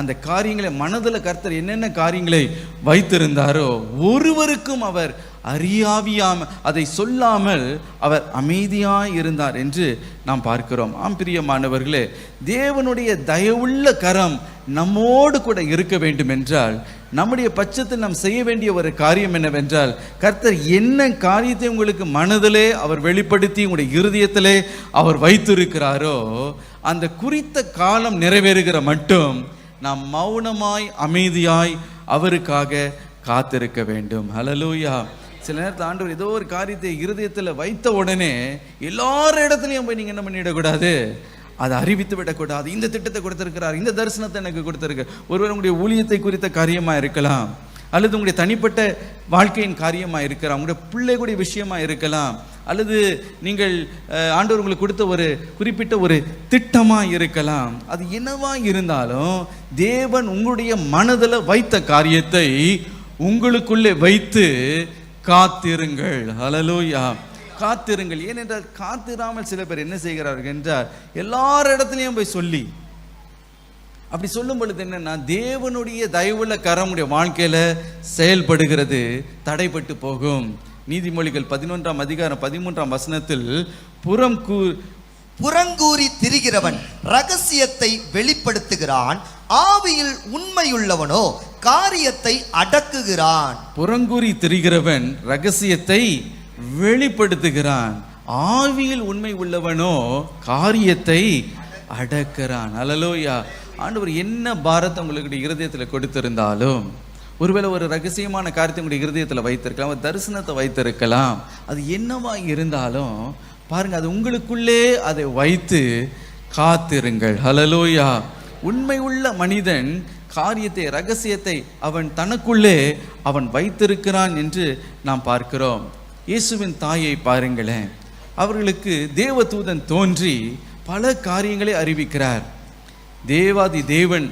Speaker 1: அந்த காரியங்களை மனதில் கர்த்தர் என்னென்ன காரியங்களை வைத்திருந்தாரோ ஒருவருக்கும் அவர் அறியாவியாமல் அதை சொல்லாமல் அவர் அமைதியாய் இருந்தார் என்று நாம் பார்க்கிறோம். ஆம் பிரியமானவர்களே, தேவனுடைய தயவுள்ள கரம் நம்மோடு கூட இருக்க வேண்டும் என்றால் நம்முடைய பட்சத்தில் நாம் செய்ய வேண்டிய ஒரு காரியம் என்னவென்றால், கர்த்தர் என்ன காரியத்தை உங்களுக்கு மனதிலே அவர் வெளிப்படுத்தி உங்களுடைய இருதயத்திலே அவர் வைத்திருக்கிறாரோ அந்த குறித்த காலம் நிறைவேறுகிற மட்டும் நாம் மௌனமாய் அமைதியாய் அவருக்காக காத்திருக்க வேண்டும். ஹல்லேலூயா. சில நேரத்தில் ஆண்டவர் ஏதோ ஒரு காரியத்தை இருதயத்தில் வைத்த உடனே எல்லார இடத்துலையும் போய் நீங்கள் என்ன பண்ணிடக்கூடாது, அதை அறிவித்து விடக்கூடாது. இந்த திட்டத்தை கொடுத்திருக்கிறார், இந்த தரிசனத்தை எனக்கு கொடுத்திருக்க. ஒருவர் உங்களுடைய ஊழியத்தை குறித்த காரியமாக இருக்கலாம், அல்லது உங்களுடைய தனிப்பட்ட வாழ்க்கையின் காரியமாக இருக்கலாம், உங்களுடைய பிள்ளைகளுடைய விஷயமாக இருக்கலாம், அல்லது நீங்கள் ஆண்டவர் உங்களுக்கு கொடுத்த ஒரு குறிப்பிட்ட ஒரு திட்டமாக இருக்கலாம். அது என்னவா இருந்தாலும் தேவன் உங்களுடைய மனதில் வைத்த காரியத்தை உங்களுக்குள்ளே வைத்து காத்திருங்கள். ஹல்லேலூயா. காத்திருங்கள். ஏனென்றால் காத்திராமல் சில பேர் என்ன செய்கிறார்கள் என்றால் எல்லார் இடத்துலையும் போய் சொல்லி, அப்படி சொல்லும் பொழுது என்னன்னா தேவனுடைய தயவுள்ள கரமுடைய வாழ்க்கையில செயல்படுகிறது தடைப்பட்டு போகும். நீதிமொழிகள் 11ஆம் அதிகாரம் 13ஆம் வசனத்தில்
Speaker 2: புறங்கூறி திரிகிறவன் ரகசியத்தை வெளிப்படுத்துகிறான், ஆவியில் உண்மையுள்ளவனோ காரியத்தை அடக்குகிறான்.
Speaker 1: புறங்கூறி திரிகிறவன் ரகசியத்தை வெளிப்படுத்துகிறான், ஆவியில் உண்மை உள்ளவனோ காரியத்தை அடக்குறான். ஹல்லேலூயா. ஆண்டவர் என்ன பாரத்தை உங்களுக்கு இருதயத்தில் கொடுத்திருந்தாலும், ஒருவேளை ஒரு ரகசியமான காரியத்தை உங்களுடைய இருதயத்தில் வைத்திருக்கலாம், ஒரு தரிசனத்தை வைத்திருக்கலாம், அது என்னவா இருந்தாலும் பாருங்க, அது உங்களுக்குள்ளே அதை வைத்து காத்திருங்கள். ஹல்லேலூயா. உண்மை உள்ள மனிதன் காரியத்தை ரகசியத்தை அவன் தனக்குள்ளே அவன் வைத்திருக்கிறான் என்று நாம் பார்க்கிறோம். இயேசுவின் தாயை பாருங்களேன், அவர்களுக்கு தேவதூதன் தோன்றி பல காரியங்களை அறிவிக்கிறார். தேவாதி தேவன்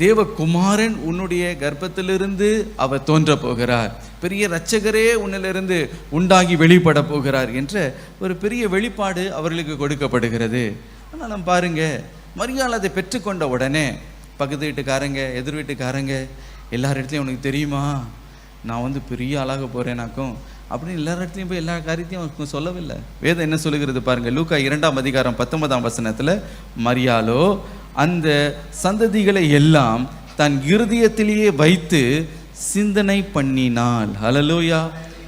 Speaker 1: தேவகுமாரன் உன்னுடைய கர்ப்பத்திலிருந்து அவர் தோன்ற போகிறார், பெரிய இரட்சகரே உன்னிலிருந்து உண்டாகி வெளிப்பட போகிறார் என்ற ஒரு பெரிய வெளிப்பாடு அவர்களுக்கு கொடுக்கப்படுகிறது. ஆனால் நம்ம பாருங்க, மரியாள் அதை பெற்றுக்கொண்ட உடனே பக்கத்து வீட்டுக்காரங்க எதிர் வீட்டுக்காரங்க எல்லார் இடத்துலையும் உனக்கு தெரியுமா நான் பெரிய ஆளாக போகிறேனாக்கும் அப்படின்னு எல்லார் இடத்துலையும் போய் எல்லா காரியத்தையும் அவருக்கு சொல்லவில்லை. வேதம் என்ன சொல்லுகிறது பாருங்க, லூக்கா 2ஆம் அதிகாரம் 19ஆம் வசனத்தில், மரியாளோ அந்த சந்ததிகளை எல்லாம் தன் இருதயத்திலேயே வைத்து சிந்தனை பண்ணினாள். ஹல்லேலூயா.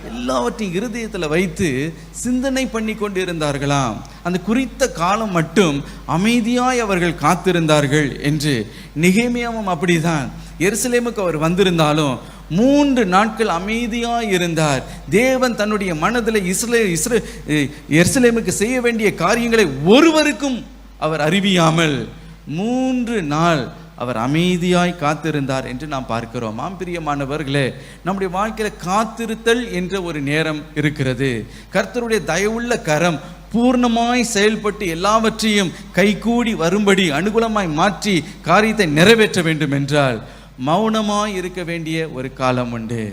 Speaker 1: எல்லாவற்றையும் இருதயத்தில் வைத்து சிந்தனை பண்ணி கொண்டு இருந்தார்களாம். அந்த குறித்த காலம் மட்டும் அமைதியாய் அவர்கள் காத்திருந்தார்கள் என்று. நெகேமியாவும் அப்படிதான். எருசலேமுக்கு அவர் வந்திருந்தாலும் 3 நாட்கள் அமைதியாய் இருந்தார். தேவன் தன்னுடைய மனதில் எருசலேமுக்கு செய்ய வேண்டிய காரியங்களை ஒருவருக்கும் அவர் அறிவியாமல் 3 நாள் அவர் அமைதியாய் காத்திருந்தார் என்று நாம் பார்க்கிறோம். ஆம் பிரியமானவர்களே, நம்முடைய வாழ்க்கையில் காத்திருத்தல் என்ற ஒரு நேரம் இருக்கிறது. கர்த்தருடைய தயவுள்ள கரம் பூர்ணமாய் செயல்பட்டு எல்லாவற்றையும் கைகூடி வரும்படி அனுகூலமாய் மாற்றி காரியத்தை நிறைவேற்ற வேண்டும் என்றால் மௌனமாய் இருக்க வேண்டிய ஒரு காலம் உண்டு.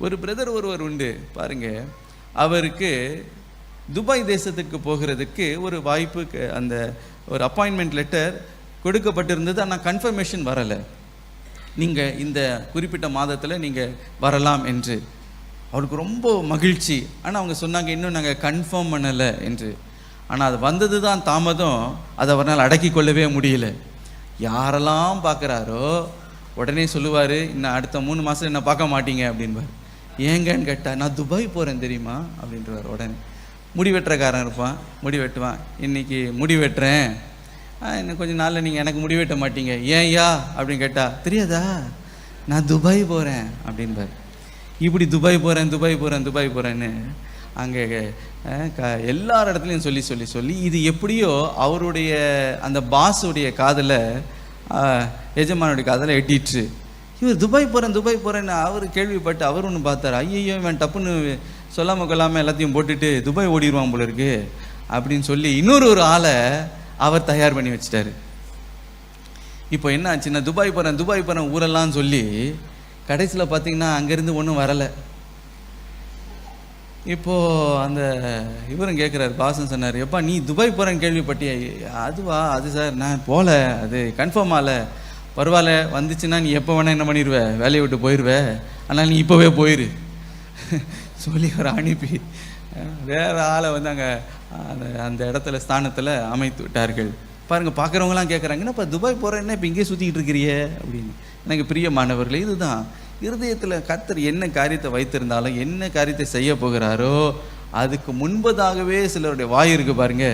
Speaker 1: ஒரு பிரதர் ஒருவர் உண்டு பாருங்க, அவருக்கு துபாய் தேசத்துக்கு போகிறதுக்கு ஒரு வாய்ப்பு, அந்த ஒரு அப்பாயின்மெண்ட் லெட்டர் கொடுக்கப்பட்டிருந்தது. ஆனால் கன்ஃபர்மேஷன் வரலை, நீங்கள் இந்த குறிப்பிட்ட மாதத்தில் நீங்கள் வரலாம் என்று. அவருக்கு ரொம்ப மகிழ்ச்சி. ஆனால் அவங்க சொன்னாங்க இன்னும் நாங்கள் கன்ஃபார்ம் பண்ணலை என்று. ஆனால் அது வந்தது தான் தாமதம், அதை அவரால் அடக்கி கொள்ளவே முடியல. யாரெல்லாம் பார்க்குறாரோ உடனே சொல்லுவார், இன்னும் அடுத்த 3 மாதம் என்ன பார்க்க மாட்டீங்க அப்படின்பார். ஏங்கன்னு கேட்டால், நான் துபாய் போகிறேன் தெரியுமா அப்படின்றவார். உடனே முடி வெட்டுறக்காரன் இருப்பான், முடி வெட்டுவான், இன்றைக்கி முடி வெட்டுறேன், இன்னும் கொஞ்சம் நாளில் நீங்கள் எனக்கு முடி வெட்ட மாட்டீங்க, ஏன்யா அப்படின்னு கேட்டால், தெரியாதா நான் துபாய் போகிறேன் அப்படின்பார். இப்படி துபாய் போகிறேன்னு அங்கே எல்லார் இடத்துலையும் சொல்லி சொல்லி சொல்லி இது எப்படியோ அவருடைய அந்த பாஸுடைய காதில், எஜமானுடைய காதில் எட்டிட்டு, இவர் துபாய் போகிறேன்னு அவர் கேள்விப்பட்டு அவர் ஒன்று பார்த்தார். ஐயோ இவன் டப்புன்னு சொல்லாமல் கொள்ளாமல் எல்லாத்தையும் போட்டுட்டு துபாய் ஓடிடுவான் போல இருக்கு அப்படின்னு சொல்லி இன்னொரு ஆளை அவர் தயார் பண்ணி வச்சிட்டாரு. இப்போ என்ன ஆச்சுன்னா, துபாய் போகிறேன் ஊரெல்லாம் சொல்லி கடைசியில் பார்த்தீங்கன்னா அங்கேருந்து ஒன்றும் வரலை. இப்போது அந்த இவரும் கேட்குறாரு, பாசன் சொன்னார், எப்பா நீ துபாய் போகிறேன்னு கேள்விப்பட்டியா? அதுவா? அது சார் நான் போகல, அது கன்ஃபார்ம் ஆகலை. பரவாயில்ல, வந்துச்சுன்னா நீ எப்போ வேணால் என்ன பண்ணிடுவ, வேலையை விட்டு போயிடுவே, ஆனால் நீ இப்போவே போயிரு சொல்லி அவர் அனுப்பி வேறு ஆளை வந்து அங்கே அந்த இடத்துல ஸ்தானத்தில் அமைத்து விட்டார்கள். பாருங்கள், பார்க்குறவங்களாம் கேட்குறாங்க, என்னப்பா துபாய் போகிறேன்னா இப்போ இங்கே சுற்றிக்கிட்டு இருக்கிறியே அப்படின்னு. எனக்கு பிரியமானவர்களே, இதுதான் இருதயத்தில் கர்த்தர் என்ன காரியத்தை வைத்திருந்தாலும், என்ன காரியத்தை செய்ய போகிறாரோ அதுக்கு முன்பதாகவே சிலருடைய வாய் இருக்குது பாருங்க,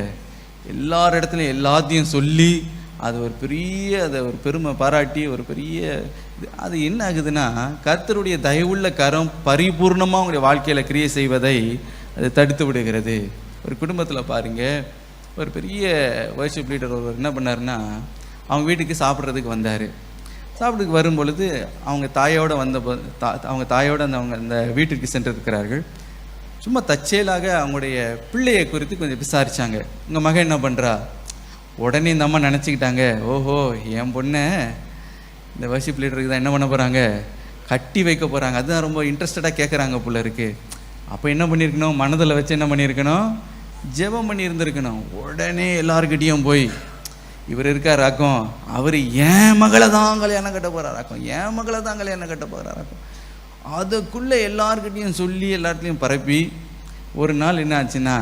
Speaker 1: எல்லார் இடத்துலையும் எல்லாத்தையும் சொல்லி அது ஒரு பெரிய, அதை ஒரு பெருமை பாராட்டி ஒரு பெரிய அது என்ன ஆகுதுன்னா, கர்த்தருடைய தயவுள்ள கரம் பரிபூர்ணமாக அவங்களுடைய வாழ்க்கையில் கிரியை செய்வதை அது தடுத்து விடுகிறது. ஒரு குடும்பத்தில் பாருங்கள், ஒரு பெரிய வர்ஷிப் லீடர் ஒருவர் என்ன பண்ணாருன்னா, அவங்க வீட்டுக்கு சாப்பிட்றதுக்கு வந்தார். சாப்பிட்டுக்கு வரும் பொழுது அவங்க தாயோடு அவங்க தாயோடு அந்த வீட்டுக்கு சென்றிருக்கிறார்கள். சும்மா தற்செயலாக அவங்களுடைய பிள்ளையை குறித்து கொஞ்சம் விசாரித்தாங்க. உங்கள் மகன் என்ன பண்ணுறா? உடனே இந்த அம்மா நினச்சிக்கிட்டாங்க, ஓஹோ என் பொண்ணை இந்த வர்ஷிப் லீடருக்கு தான் என்ன பண்ண போகிறாங்க, கட்டி வைக்க போகிறாங்க. அதுதான் ரொம்ப இன்ட்ரெஸ்டடாக கேட்குறாங்க போல இருக்குது. அப்போ என்ன பண்ணியிருக்கணும், மனதில் வச்சு என்ன பண்ணியிருக்கணும், ஜெபம் பண்ணியிருந்துருக்கணும். உடனே எல்லாருக்கிட்டேயும் போய், இவர் இருக்காராக்கும், அவர் என் மகளை தான் கல்யாணம் கட்ட போகிறாராக்கும், என் மகளை தான் கல்யாணம் கட்ட போகிறாராக்கும். அதுக்குள்ளே எல்லாருக்கிட்டையும் சொல்லி எல்லாத்துலேயும் பரப்பி ஒரு நாள் என்ன ஆச்சுன்னா,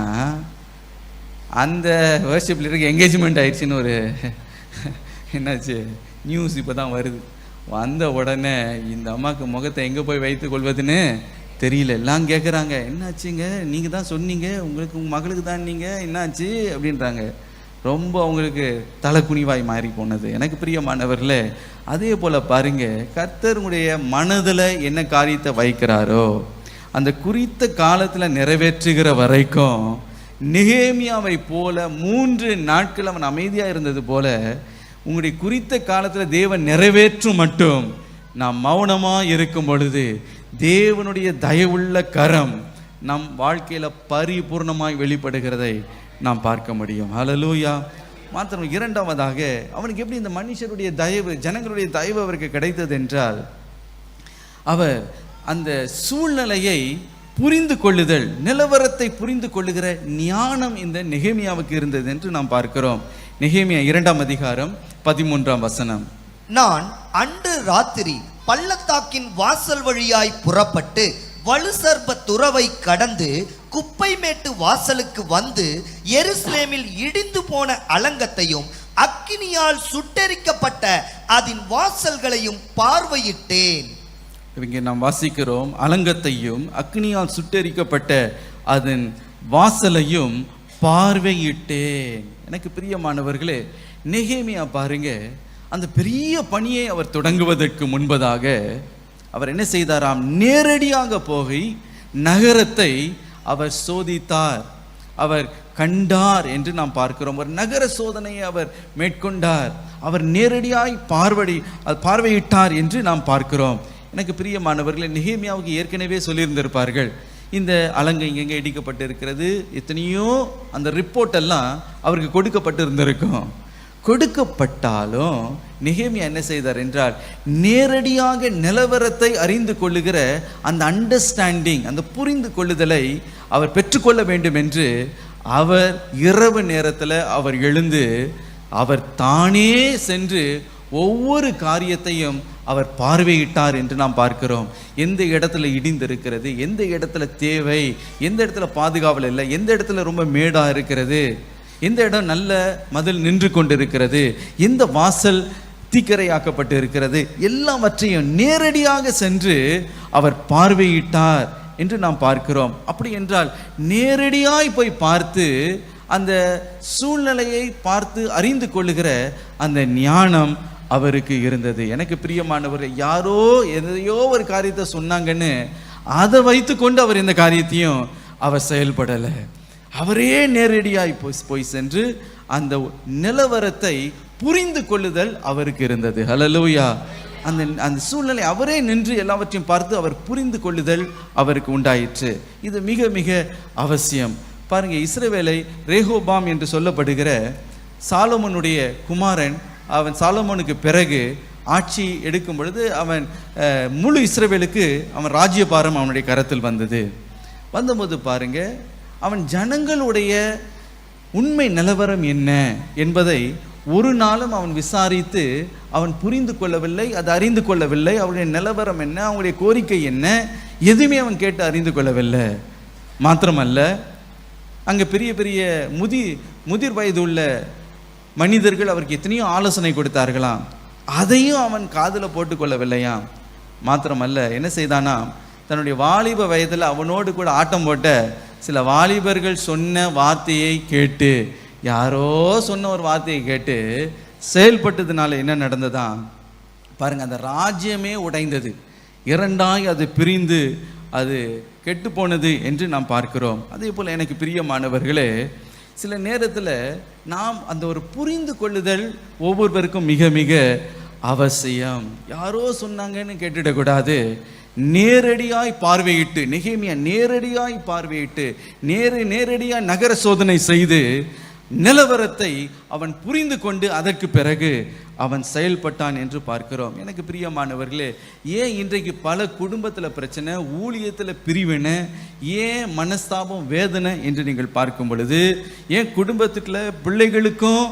Speaker 1: அந்த வர்ஷிப் லீடருக்கு என்கேஜ்மெண்ட் ஆயிடுச்சுன்னு ஒரு என்னாச்சு நியூஸ் இப்போ தான் வருது. வந்த உடனே இந்த அம்மாவுக்கு முகத்தை எங்கே போய் வைத்து கொள்வதுன்னு தெரியல. எல்லாம் கேட்குறாங்க, என்னாச்சுங்க, நீங்கள் தான் சொன்னீங்க, உங்களுக்கு உங்கள் மகளுக்கு தான் நீங்கள் என்னாச்சு அப்படின்றாங்க. ரொம்ப அவங்களுக்கு தலை குனிவாய் மாறி போனது. எனக்கு பிரியமானவர்களே, அதே போல் பாருங்கள், கர்த்தருடைய மனதில் என்ன காரியத்தை வைக்கிறாரோ அந்த குறித்த காலத்தில் நிறைவேற்றுகிற வரைக்கும் நெகேமியாவை போல 3 நாட்கள் அவன் அமைதியாக இருந்தது போல உங்களுடைய குறித்த காலத்தில் தேவன் நிறைவேற்றும் மட்டும் நாம் மௌனமாக இருக்கும் பொழுது தேவனுடைய தயவுள்ள கரம் நம் வாழ்க்கையில் பரிபூர்ணமாய் வெளிப்படுகிறதை நாம் பார்க்க முடியும். ஹல்லேலூயா. மாத்திரம் இரண்டாவதாக, அவனுக்கு எப்படி இந்த மனுஷருடைய தயவு, ஜனங்களுடைய தயவு அவருக்கு கிடைத்தது என்றால், அவர் அந்த சூழ்நிலையை புரிந்து கொள்ளுதல், நிலவரத்தை புரிந்து கொள்ளுகிற ஞானம் இந்த நெகேமியாவுக்கு இருந்தது என்று நாம் பார்க்கிறோம். நெகேமியா 2ஆம் அதிகாரம் 13ஆம் வசனம்.
Speaker 2: நான் அன்று ராத்திரி பள்ளத்தாக்கின் வாசல் வழியாய் புறப்பட்டு வலுசர்ப துறவை கடந்து குப்பை மேட்டு வாசலுக்கு வந்து எருசலேமில் இடிந்து போன அலங்கத்தையும் அக்கினியால் சுட்டெரிக்கப்பட்ட அதன் வாசல்களையும் பார்வையிட்டேன்.
Speaker 1: இங்கே நாம் வாசிக்கிறோம், அலங்கத்தையும் அக்னியால் சுட்டெரிக்கப்பட்ட அதன் வாசலையும் பார்வையிட்டேன். எனக்கு பிரியமானவர்களே, நெகேமியா பாருங்க, அந்த பெரிய பணியை அவர் தொடங்குவதற்கு முன்பதாக அவர் என்ன செய்தாராம், நேரடியாக போய் நகரத்தை அவர் சோதித்தார், அவர் கண்டார் என்று நாம் பார்க்கிறோம். ஒரு நகர சோதனையை அவர் மேற்கொண்டார், அவர் நேரடியாய் பார்வையிட்டார் என்று நாம் பார்க்கிறோம். எனக்கு பிரியமானவர்களே, நெகேமியாவுக்கு ஏற்கனவே சொல்லியிருந்திருப்பார்கள், இந்த அலங்கை இங்கெங்கே இடிக்கப்பட்டு இருக்கிறது, எத்தனையோ அந்த ரிப்போர்ட் எல்லாம் அவருக்கு கொடுக்கப்பட்டு இருந்திருக்கும். கொடுக்கப்பட்டாலும் நெகேமியா என்ன செய்தார் என்றால், நேரடியாக நிலவரத்தை அறிந்து கொள்ளுகிற அந்த அண்டர்ஸ்டாண்டிங், அந்த புரிந்து கொள்ளுதலை அவர் பெற்றுக்கொள்ள வேண்டும் என்று அவர் இரவு நேரத்தில் அவர் எழுந்து அவர் தானே சென்று ஒவ்வொரு காரியத்தையும் அவர் பார்வையிட்டார் என்று நாம் பார்க்கிறோம். எந்த இடத்துல இடிந்திருக்கிறது, எந்த இடத்துல தேவை, எந்த இடத்துல பாதுகாவல் இல்லை, எந்த இடத்துல ரொம்ப மேடாக இருக்கிறது, எந்த இடம் நல்ல மதில் நின்று கொண்டிருக்கிறது, எந்த வாசல் தீக்கரையாக்கப்பட்டு இருக்கிறது, எல்லாவற்றையும் நேரடியாக சென்று அவர் பார்வையிட்டார் என்று நாம் பார்க்கிறோம். அப்படி என்றால் நேரடியாய் போய் பார்த்து அந்த சூழ்நிலையை பார்த்து அறிந்து கொள்ளுகிற அந்த ஞானம் அவருக்கு இருந்தது. எனக்கு பிரியமானவர்கள், யாரோ எதையோ ஒரு காரியத்தை சொன்னாங்கன்னு அதை வைத்து கொண்டு அவர் இந்த காரியத்தையும் அவர் செயல்படலை. அவரே நேரடியாய் போய் சென்று அந்த நிலவரத்தை புரிந்து கொள்ளுதல் அவருக்கு இருந்தது. ஹல்லேலூயா. அந்த சூழ்நிலை அவரே நின்று எல்லாவற்றையும் பார்த்து அவர் புரிந்து கொள்ளுதல் அவருக்கு உண்டாயிற்று. இது மிக மிக அவசியம். பாருங்க, இஸ்ரவேலை ரேகோபாம் என்று சொல்லப்படுகிற சாலமோனுடைய குமாரன், அவன் சாலமோனுக்கு பிறகு ஆட்சி எடுக்கும் பொழுது அவன் முழு இஸ்ரவேலுக்கு அவன் ராஜ்யபாரம் அவனுடைய கரத்தில் வந்தது. வந்தபோது பாருங்க, அவன் ஜனங்களுடைய உண்மை நிலவரம் என்ன என்பதை ஒரு நாளும் அவன் விசாரித்து அவன் புரிந்து கொள்ளவில்லை, அதை அறிந்து கொள்ளவில்லை. அவருடைய நிலவரம் என்ன, அவங்களுடைய கோரிக்கை என்ன, எதுவுமே அவன் கேட்டு அறிந்து கொள்ளவில்லை. மாத்திரமல்ல, அங்கே பெரிய பெரிய முதிர் வயது உள்ள மனிதர்கள் அவருக்கு எத்தனையோ ஆலோசனை கொடுத்தார்களாம், அதையும் அவன் காதில் போட்டுக்கொள்ளவில்லையாம். மாத்திரமல்ல, என்ன செய்தானா, தன்னுடைய வாலிப வயதில் அவனோடு கூட ஆட்டம் போட்ட சில வாலிபர்கள் சொன்ன வார்த்தையை கேட்டு, யாரோ சொன்ன ஒரு வார்த்தையை கேட்டு செயல்பட்டதுனால என்ன நடந்ததா பாருங்க, அந்த ராஜ்யமே உடைந்தது, இரண்டாய் அது பிரிந்து அது கெட்டு போனது என்று நாம் பார்க்கிறோம். அதே போல் எனக்கு பிரியமானவர்களே, சில நேரத்தில் நாம் அந்த ஒரு புரிந்து கொள்ளுதல் ஒவ்வொருவருக்கும் மிக மிக அவசியம். யாரோ சொன்னாங்கன்னு கேட்டுடக்கூடாது. நேரடியாய் பார்வையிட்டு, நெகேமியா நேரடியாய் பார்வையிட்டு நேரடியாய் நகர சோதனை செய்து நிலவரத்தை அவன் புரிந்து கொண்டு அதற்கு பிறகு அவன் செயல்பட்டான் என்று பார்க்கிறோம். எனக்கு பிரியமானவர்களே, ஏன் இன்றைக்கு பல குடும்பத்தில் பிரச்சனை, ஊழியத்தில் பிரிவினை, ஏன் மனஸ்தாபம், வேதனை என்று நீங்கள் பார்க்கும் பொழுது, ஏன் குடும்பத்துக்குள்ள பிள்ளைகளுக்கும்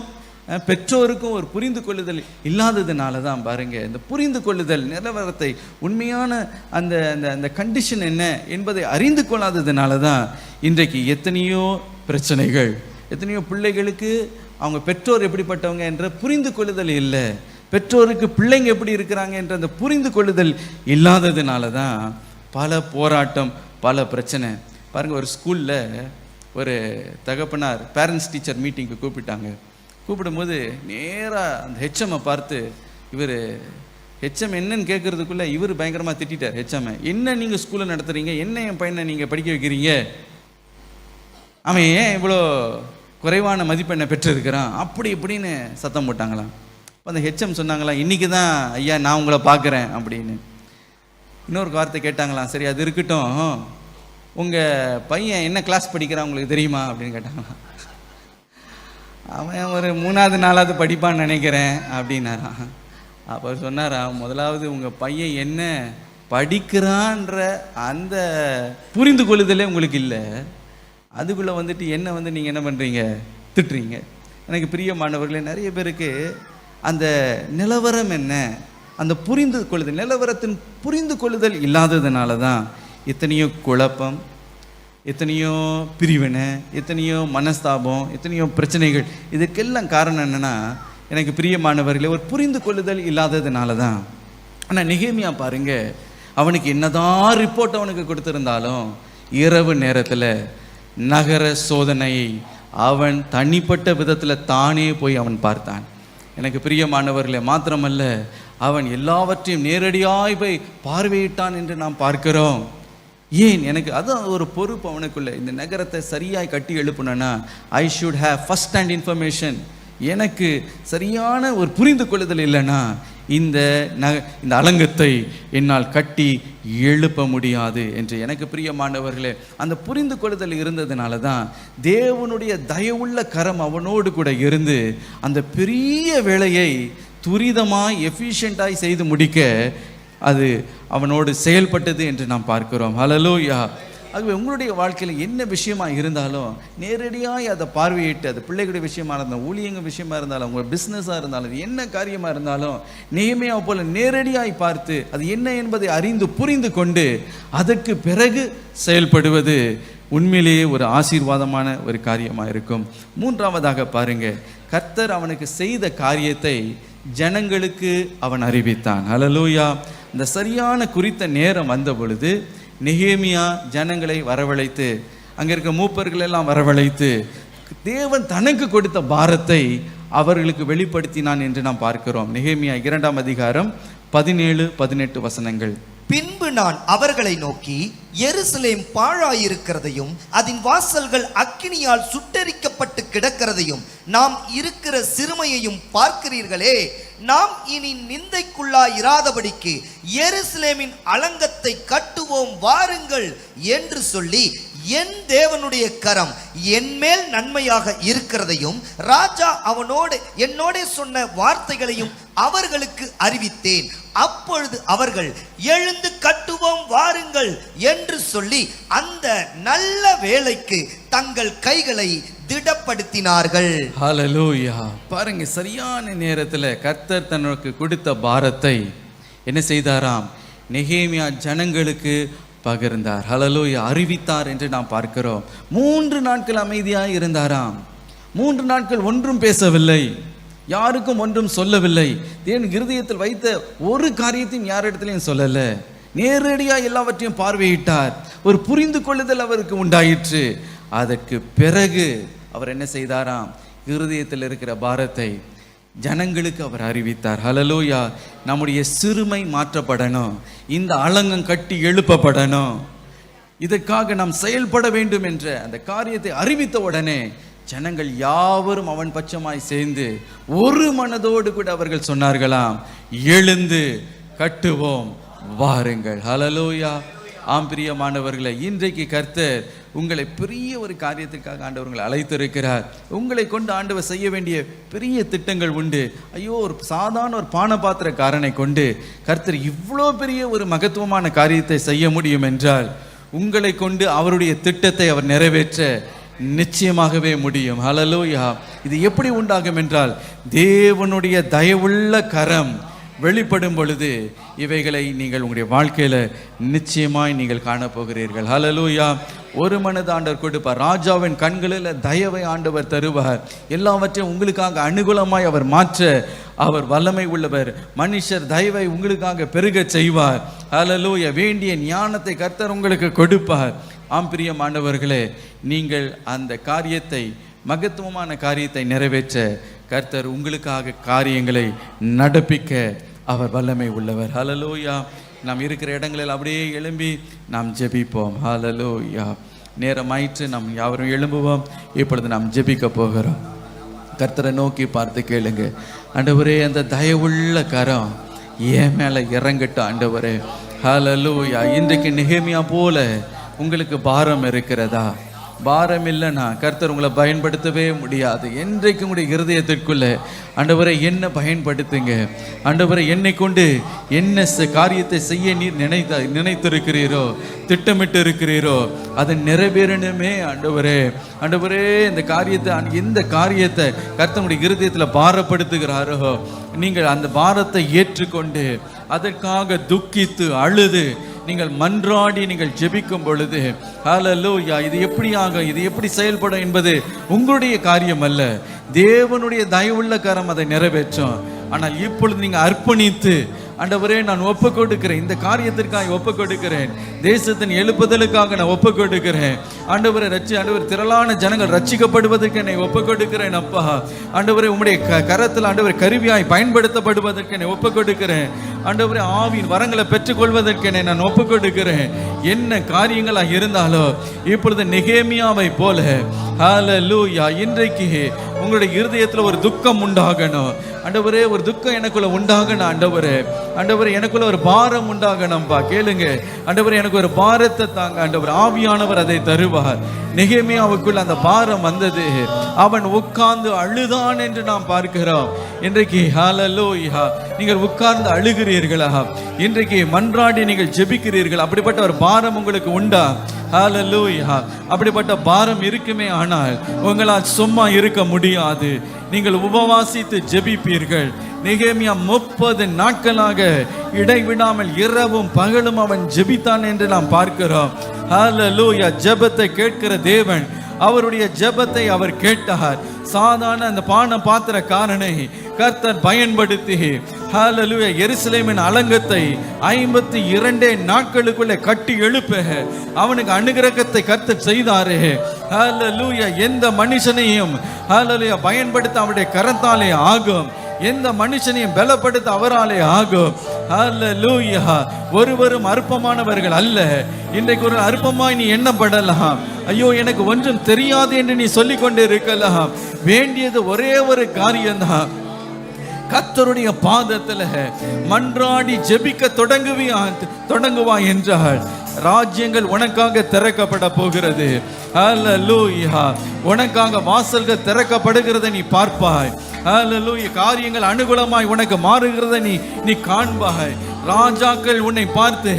Speaker 1: பெற்றோருக்கும் ஒரு புரிந்து கொள்ளுதல் இல்லாததுனால தான் பாருங்க. இந்த புரிந்து கொள்ளுதல் நிலவரத்தை, உண்மையான அந்த அந்த கண்டிஷன் என்ன என்பதை அறிந்து கொள்ளாததுனால தான் இன்றைக்கு எத்தனையோ பிரச்சனைகள், எத்தனையோ பிள்ளைகளுக்கு அவங்க பெற்றோர் எப்படிப்பட்டவங்க என்ற புரிந்து கொள்ளுதல் இல்லை, பெற்றோருக்கு பிள்ளைங்க எப்படி இருக்கிறாங்க என்ற அந்த புரிந்து கொள்ளுதல் இல்லாததுனால தான் பல போராட்டம், பல பிரச்சனை. பாருங்கள், ஒரு ஸ்கூலில் ஒரு தகப்பனார் பேரண்ட்ஸ் டீச்சர் மீட்டிங்க்கு கூப்பிட்டாங்க. கூப்பிடும்போது நேராக அந்த ஹெச்எம்மை பார்த்து, இவர் ஹெச்எம் என்னன்னு கேட்குறதுக்குள்ளே இவர் பயங்கரமாக திட்டார். ஹெச்எம், என்ன நீங்கள் ஸ்கூலில் நடத்துகிறீங்க, என்ன என் பையனை நீங்கள் படிக்க வைக்கிறீங்க, அவன் ஏன் இவ்வளோ குறைவான மதிப்பெண்ணை பெற்றிருக்கிறான், அப்படி இப்படின்னு சத்தம் போட்டாங்களாம். அந்த ஹெச்எம் சொன்னாங்களாம், இன்றைக்கி தான் ஐயா நான் உங்களை பார்க்குறேன் அப்படின்னு. இன்னொரு வார்த்தை கேட்டாங்களாம், சரி அது இருக்கட்டும், உங்கள் பையன் என்ன கிளாஸ் படிக்கிறான் உங்களுக்கு தெரியுமா அப்படின்னு கேட்டாங்களாம். அவன் ஒரு 3வது 4வது படிப்பான்னு நினைக்கிறேன் அப்படின்னாரான். அப்போ சொன்னாராம், முதலாவது உங்கள் பையன் என்ன படிக்கிறான்ற அந்த புரிந்து கொள்ளுதலே உங்களுக்கு இல்லை, அதுக்குள்ளே வந்துட்டு என்ன நீங்கள் என்ன பண்ணுறீங்க, திட்டுறீங்க. எனக்கு பிரியமானவர்களே, நிறைய பேருக்கு அந்த நிலவரம் என்ன, அந்த புரிந்து கொள்ளுதல், நிலவரத்தின் புரிந்து கொள்ளுதல் இல்லாததுனால தான் எத்தனையோ குழப்பம், எத்தனையோ பிரிவினை, எத்தனையோ மனஸ்தாபம், எத்தனையோ பிரச்சனைகள். இதுக்கெல்லாம் காரணம் என்னென்னா, எனக்கு பிரியமானவர்களே, ஒரு புரிந்து கொள்ளுதல் இல்லாததுனால தான். ஆனால் நெகேமியா பாருங்க, அவனுக்கு என்னதான் ரிப்போர்ட் அவனுக்கு கொடுத்துருந்தாலும் இரவு நேரத்தில் நகர சோதனையை அவன் தனிப்பட்ட விதத்தில் தானே போய் அவன் பார்த்தான். எனக்கு பிரியமானவர்களே, மாத்திரமல்ல, அவன் எல்லாவற்றையும் நேரடியாய் போய் பார்வையிட்டான் என்று நாம் பார்க்கிறோம். ஏன், எனக்கு அதான் ஒரு பொறுப்பு அவனுக்குள்ள. இந்த நகரத்தை சரியாய் கட்டி எழுப்புனா I should have first hand information. எனக்கு சரியான ஒரு புரிந்து கொள்ளுதல் இல்லைன்னா இந்த அலங்கத்தை என்னால் கட்டி எழுப்ப முடியாது என்று. எனக்கு பிரியமானவர்களே, அந்த புரிந்து கொள்ளுதல் இருந்ததுனால தான் தேவனுடைய தயவுள்ள கரம் அவனோடு கூட இருந்து அந்த பெரிய வேலையை துரிதமாய் எஃபிஷியண்டாய் செய்து முடிக்க அது அவனோடு செயல்பட்டது என்று நாம் பார்க்கிறோம். ஹல்லேலூயா. ஆகவே உங்களுடைய வாழ்க்கையில் என்ன விஷயமா இருந்தாலும் நேரடியாக அதை பார்வையிட்டு, அது பிள்ளைகளுடைய விஷயமா இருந்தாலும், ஊழியங்க விஷயமா இருந்தாலும், உங்கள் பிஸ்னஸாக இருந்தாலும், என்ன காரியமாக இருந்தாலும் நெகேமியா போல நேரடியாய் பார்த்து அது என்ன என்பதை அறிந்து புரிந்து கொண்டு அதற்கு பிறகு செயல்படுவது உண்மையிலேயே ஒரு ஆசீர்வாதமான ஒரு காரியமாக இருக்கும். 3வதாக பாருங்க, கர்த்தர் அவனுக்கு செய்த காரியத்தை ஜனங்களுக்கு அவன் அறிவித்தான். ஹல்லேலூயா. இந்த சரியான குறித்த நேரம் வந்த பொழுது நெகேமியா ஜனங்களை வரவழைத்து, அங்கே இருக்க மூப்பர்கள் எல்லாம் வரவழைத்து தேவன் தனக்கு கொடுத்த பாரத்தை அவர்களுக்கு வெளிப்படுத்தினான் என்று நாம் பார்க்கிறோம். நெகேமியா 2ஆம் அதிகாரம் 17-18 வசனங்கள்.
Speaker 2: பின்பு நான் அவர்களை நோக்கி, எருசலேம் பாழாயிருக்கிறதையும் அதன் வாசல்கள் அக்கினியால் சுட்டெரிக்கப்பட்டு கிடக்கிறதையும் நாம் இருக்கிற சிறுமையையும் பார்க்கிறீர்களே, நாம் இனி நிந்தைக்குள்ளாயிராதபடிக்கு எருசலேமின் அலங்கத்தை கட்டுவோம் வாருங்கள் என்று சொல்லி, என் தேவனுடைய கரம் என்மேல் நன்மையாக இருக்கிறதையும் ராஜா என்னோட சொன்ன வார்த்தைகளையும் அவர்களுக்கு அறிவித்தேன். அப்பொழுது அவர்கள் எழுந்து கட்டுவோம் வாருங்கள் என்று சொல்லி அந்த நல்ல வேலைக்கு தங்கள் கைகளை திடப்படுத்தினார்கள்.
Speaker 1: ஹல்லேலூயா. பாருங்க, சரியான நேரத்தில் கர்த்தர் தனக்கு கொடுத்த பாரத்தை என்ன செய்தாராம்? நெகேமியா ஜனங்களுக்கு பகிர்ந்தார். ஹல்லேலூயா. அறிவித்தார் என்று நாம் பார்க்கிறோம். 3 நாட்கள் அமைதியாக இருந்தாராம். 3 நாட்கள் ஒன்றும் பேசவில்லை, யாருக்கும் ஒன்றும் சொல்லவில்லை. தேவன் இருதயத்தில் வைத்த ஒரு காரியத்தையும் யாரிடத்திலையும் சொல்லல. நேரடியாக எல்லாவற்றையும் பார்வையிட்டார். ஒரு புரிந்து கொள்ளுதல் அவருக்கு உண்டாயிற்று. அதற்கு பிறகு அவர் என்ன செய்தாராம்? இருதயத்தில் இருக்கிற பாரத்தை ஜனங்களுக்கு அவர் அறிவித்தார். ஹல்லேலூயா. நம்முடைய சிறுமை மாற்றப்படணும், இந்த அலங்கம் கட்டி எழுப்பப்படணும், இதற்காக நாம் செயல்பட வேண்டும் என்ற அந்த காரியத்தை அறிவித்த உடனே ஜனங்கள் யாவரும் அவன் பட்சமாய் சேர்ந்து ஒரு மனதோடு கூட அவர்கள் சொன்னார்களாம், எழுந்து கட்டுவோம் வாருங்கள். ஹல்லேலூயா. ஆம் பிரியமானவர்களே, இன்றைக்கு கர்த்தர் உங்களை பெரிய ஒரு காரியத்திற்காக ஆண்டவர் உங்களை அழைத்திருக்கிறார். உங்களை கொண்டு ஆண்டவர் செய்ய வேண்டிய பெரிய திட்டங்கள் உண்டு. ஐயோ, ஒரு சாதாரண ஒரு பானபாத்திரக்காரனை கொண்டு கர்த்தர் இவ்வளோ பெரிய ஒரு மகத்துவமான காரியத்தை செய்ய முடியும் என்றால் உங்களை கொண்டு அவருடைய திட்டத்தை அவர் நிறைவேற்ற நிச்சயமாகவே முடியும். ஹல்லேலூயா. இது எப்படி உண்டாகும் என்றால், தேவனுடைய தயவுள்ள கரம் வெளிப்படும் பொழுது இவைகளை நீங்கள் உங்களுடைய வாழ்க்கையில நிச்சயமாய் நீங்கள் காணப்போகிறீர்கள். ஹல்லேலூயா. ஒரு மனது ஆண்டவர் கொடுப்பார். ராஜாவின் கண்களில் தயவை ஆண்டவர் தருவார். எல்லாவற்றையும் உங்களுக்காக அனுகூலமாய் அவர் மாற்ற அவர் வல்லமை உள்ளவர். மனுஷர் தயவை உங்களுக்காக பெருக செய்வார். ஹல்லேலூயா. வேண்டிய ஞானத்தை கர்த்தர் உங்களுக்கு கொடுப்பார். ஆம் பிரியமானவர்களே, நீங்கள் அந்த காரியத்தை, மகத்துவமான காரியத்தை நிறைவேற்ற கர்த்தர் உங்களுக்காக காரியங்களை நடப்பிக்க அவர் வல்லமை உள்ளவர். ஹல்லேலூயா. நாம் இருக்கிற இடங்களில் அப்படியே எழும்பி நாம் ஜெபிப்போம். ஹல்லேலூயா. நேரமாயிற்று, நாம் யாவரும் எழும்புவோம். இப்பொழுது நாம் ஜெபிக்க போகிறோம். கர்த்தரை நோக்கி பார்த்து கேளுங்க. ஆண்டவரே, அந்த தயவுள்ள கரம் என் மேலே இறங்கட்டும் ஆண்டவரே. ஹல்லேலூயா. இன்றைக்கு நெகேமியா போல உங்களுக்கு பாரம் இருக்கிறதா? பாரம் இல்லைன்னா கர்த்தர் உங்களை பயன்படுத்தவே முடியாது. என்றைக்கு உங்களுடைய இருதயத்திற்குள்ள ஆண்டவரை என்ன பயன்படுத்துங்க, ஆண்டவரை என்னை கொண்டு என்ன காரியத்தை செய்ய நீர் நினைத்திருக்கிறீரோ, திட்டமிட்டு இருக்கிறீரோ, அதை நிறைவேறணுமே ஆண்டவரே. ஆண்டவரே, இந்த காரியத்தை, எந்த காரியத்தை கர்த்தருடைய இருதயத்தில் பாரப்படுத்துகிறாரோ நீங்கள் அந்த பாரத்தை ஏற்றுக்கொண்டு அதற்காக துக்கித்து அழுது நீங்கள் மன்றாடி நீங்கள் ஜெபிக்கும் பொழுது, ஹல்லேலூயா, இது எப்படி செயல்படும் என்பது உங்களுடைய காரியம் அல்ல, தேவனுடைய தயவுள்ள கரம் அதை நிறைவேற்றும். ஆனால் இப்பொழுது நீங்கள் அர்ப்பணித்து, ஆண்டவரே நான் ஒப்பு கொடுக்கிறேன், இந்த காரியத்திற்காக ஒப்பு கொடுக்கிறேன், தேசத்தின் எழுப்புதலுக்காக நான் ஒப்பு கொடுக்கிறேன், ஆண்டவரை ஆண்டவர் திரளான ஜனங்கள் ரட்சிக்கப்படுவதற்கு என்னை ஒப்பு கொடுக்கிறேன் அப்பா. ஆண்டவரை உம்முடைய கரத்தில் ஆண்டவர் கருவியாய் பயன்படுத்தப்படுவதற்கு என்னை ஒப்பு கொடுக்கிறேன். ஆண்டவரே, ஆவியின் வரங்களை பெற்றுக்கொள்வதற்கு என்னை நான் ஒப்பு கொடுக்கிறேன். என்ன காரியங்களாக இருந்தாலோ இப்பொழுது நெகேமியாவை போல ஹல்லேலூயா, இன்றைக்கு உங்களுடைய இருதயத்தில் ஒரு துக்கம் உண்டாகணும் ஆண்டவரே. ஒரு துக்கம் எனக்குள்ள உண்டாகணும் ஆண்டவரே. ஆண்டவரே, எனக்குள்ள ஒரு பாரம் உண்டாகணும்பா. கேளுங்க ஆண்டவரே, எனக்கு ஒரு பாரத்தை தாங்க ஆண்டவர். ஆவியானவர் அதை தருவார். நெகேமியாவுக்குள்ள அந்த பாரம் வந்தது. அவன் உட்கார்ந்து அழுதான் என்று நாம் பார்க்கிறோம். இன்றைக்கு ஹல்லேலூயா, நீங்கள் உட்கார்ந்து அழுகிறீர்களா? இன்றைக்கு மன்றாடி நீங்கள் ஜெபிக்கிறீர்கள். அப்படிப்பட்ட ஒரு பாரம் உங்களுக்கு உண்டா? ஹல்லேலூயா. அப்படிப்பட்ட பாரம் இருக்குமே ஆனால் உங்களால் சும்மா இருக்க முடியாது. நீங்கள் உபவாசித்து ஜெபிப்பீர்கள். நெகேமியா 30 நாட்களாக இடைவிடாமல் இரவும் பகலும் அவன் ஜெபித்தான் என்று நாம் பார்க்கிறோம். ஹல்லேலூயா. ஜெபத்தை கேட்கிற தேவன், அவருடைய ஜெபத்தை அவர் கேட்டார். சாதாரண அந்த பாத்திரக்காரனை கர்த்தர் பயன்படுத்தி ஹல்லேலூயா, எருசலேமின் அலங்கத்தை 52 நாட்களுக்குள்ளே கட்டி எழுப்ப அவனுக்கு அனுகிரகத்தை கர்த்தர் செய்தாரே. ஹல்லேலூயா. எந்த மனுஷனையும் ஹல்லேலூயா பயன்படுத்த அவருடைய கரத்தாலே ஆகும். எந்த மனுஷனையும் பலப்படுத்த அவராலே ஆகும். ஹல்லேலூயா. ஒருவரும் அற்பமானவர்கள் அல்ல. இன்றைக்கு ஒரு அற்பமாய் நீ எண்ணப்படலாம். ஐயோ, எனக்கு ஒன்றும் தெரியாது என்று நீ சொல்லிக் கொண்டு இருக்கலாம். வேண்டியது ஒரே ஒரு காரியம்தான். கர்த்தருடைய பாதத்தில் மன்றாடி ஜெபிக்க தொடங்குவாய் என்றால் ராஜ்யங்கள் உனக்காக திறக்கப்பட போகிறது. ஹல்லேலூயா. உனக்காக வாசல்கள் திறக்கப்படுகிறதை நீ பார்ப்பாய். ஹல்லேலூயா. காரியங்கள் அனுகூலமாய் உனக்கு மாறுகிறதை நீ காண்பாய். ராஜாக்கள் உன்னை பார்த்து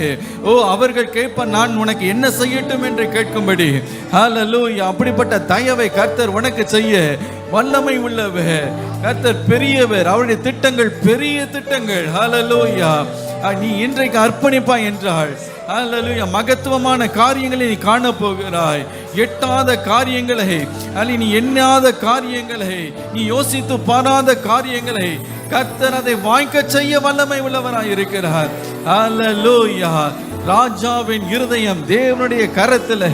Speaker 1: அவர்கள் கேட்ப நான் உனக்கு என்ன செய்யட்டும் என்று கேட்கும்படி ஹல்லேலூயா அப்படிப்பட்ட தயவை கர்த்தர் உனக்கு செய்ய வல்லமை உள்ளவர். கர்த்தர் பெரியவர். அவருடைய திட்டங்கள் பெரிய திட்டங்கள். ஹல்லேலூயா. நீ இன்றைக்கு அர்ப்பணிப்பாய் என்றால் ஹல்லேலூயா மகத்துவமான காரியங்களை நீ காண போகிறாய். எட்டாத காரியங்களை, நீ எண்ணாத காரியங்களை, நீ யோசித்து பாராத காரியங்களை கர்த்தர் அதை வாய்க்க செய்ய வல்லமை உள்ளவராய் இருக்கிறார். ஹல்லேலூயா. ராஜாவின் இருதயம் தேவனுடைய கரத்தில்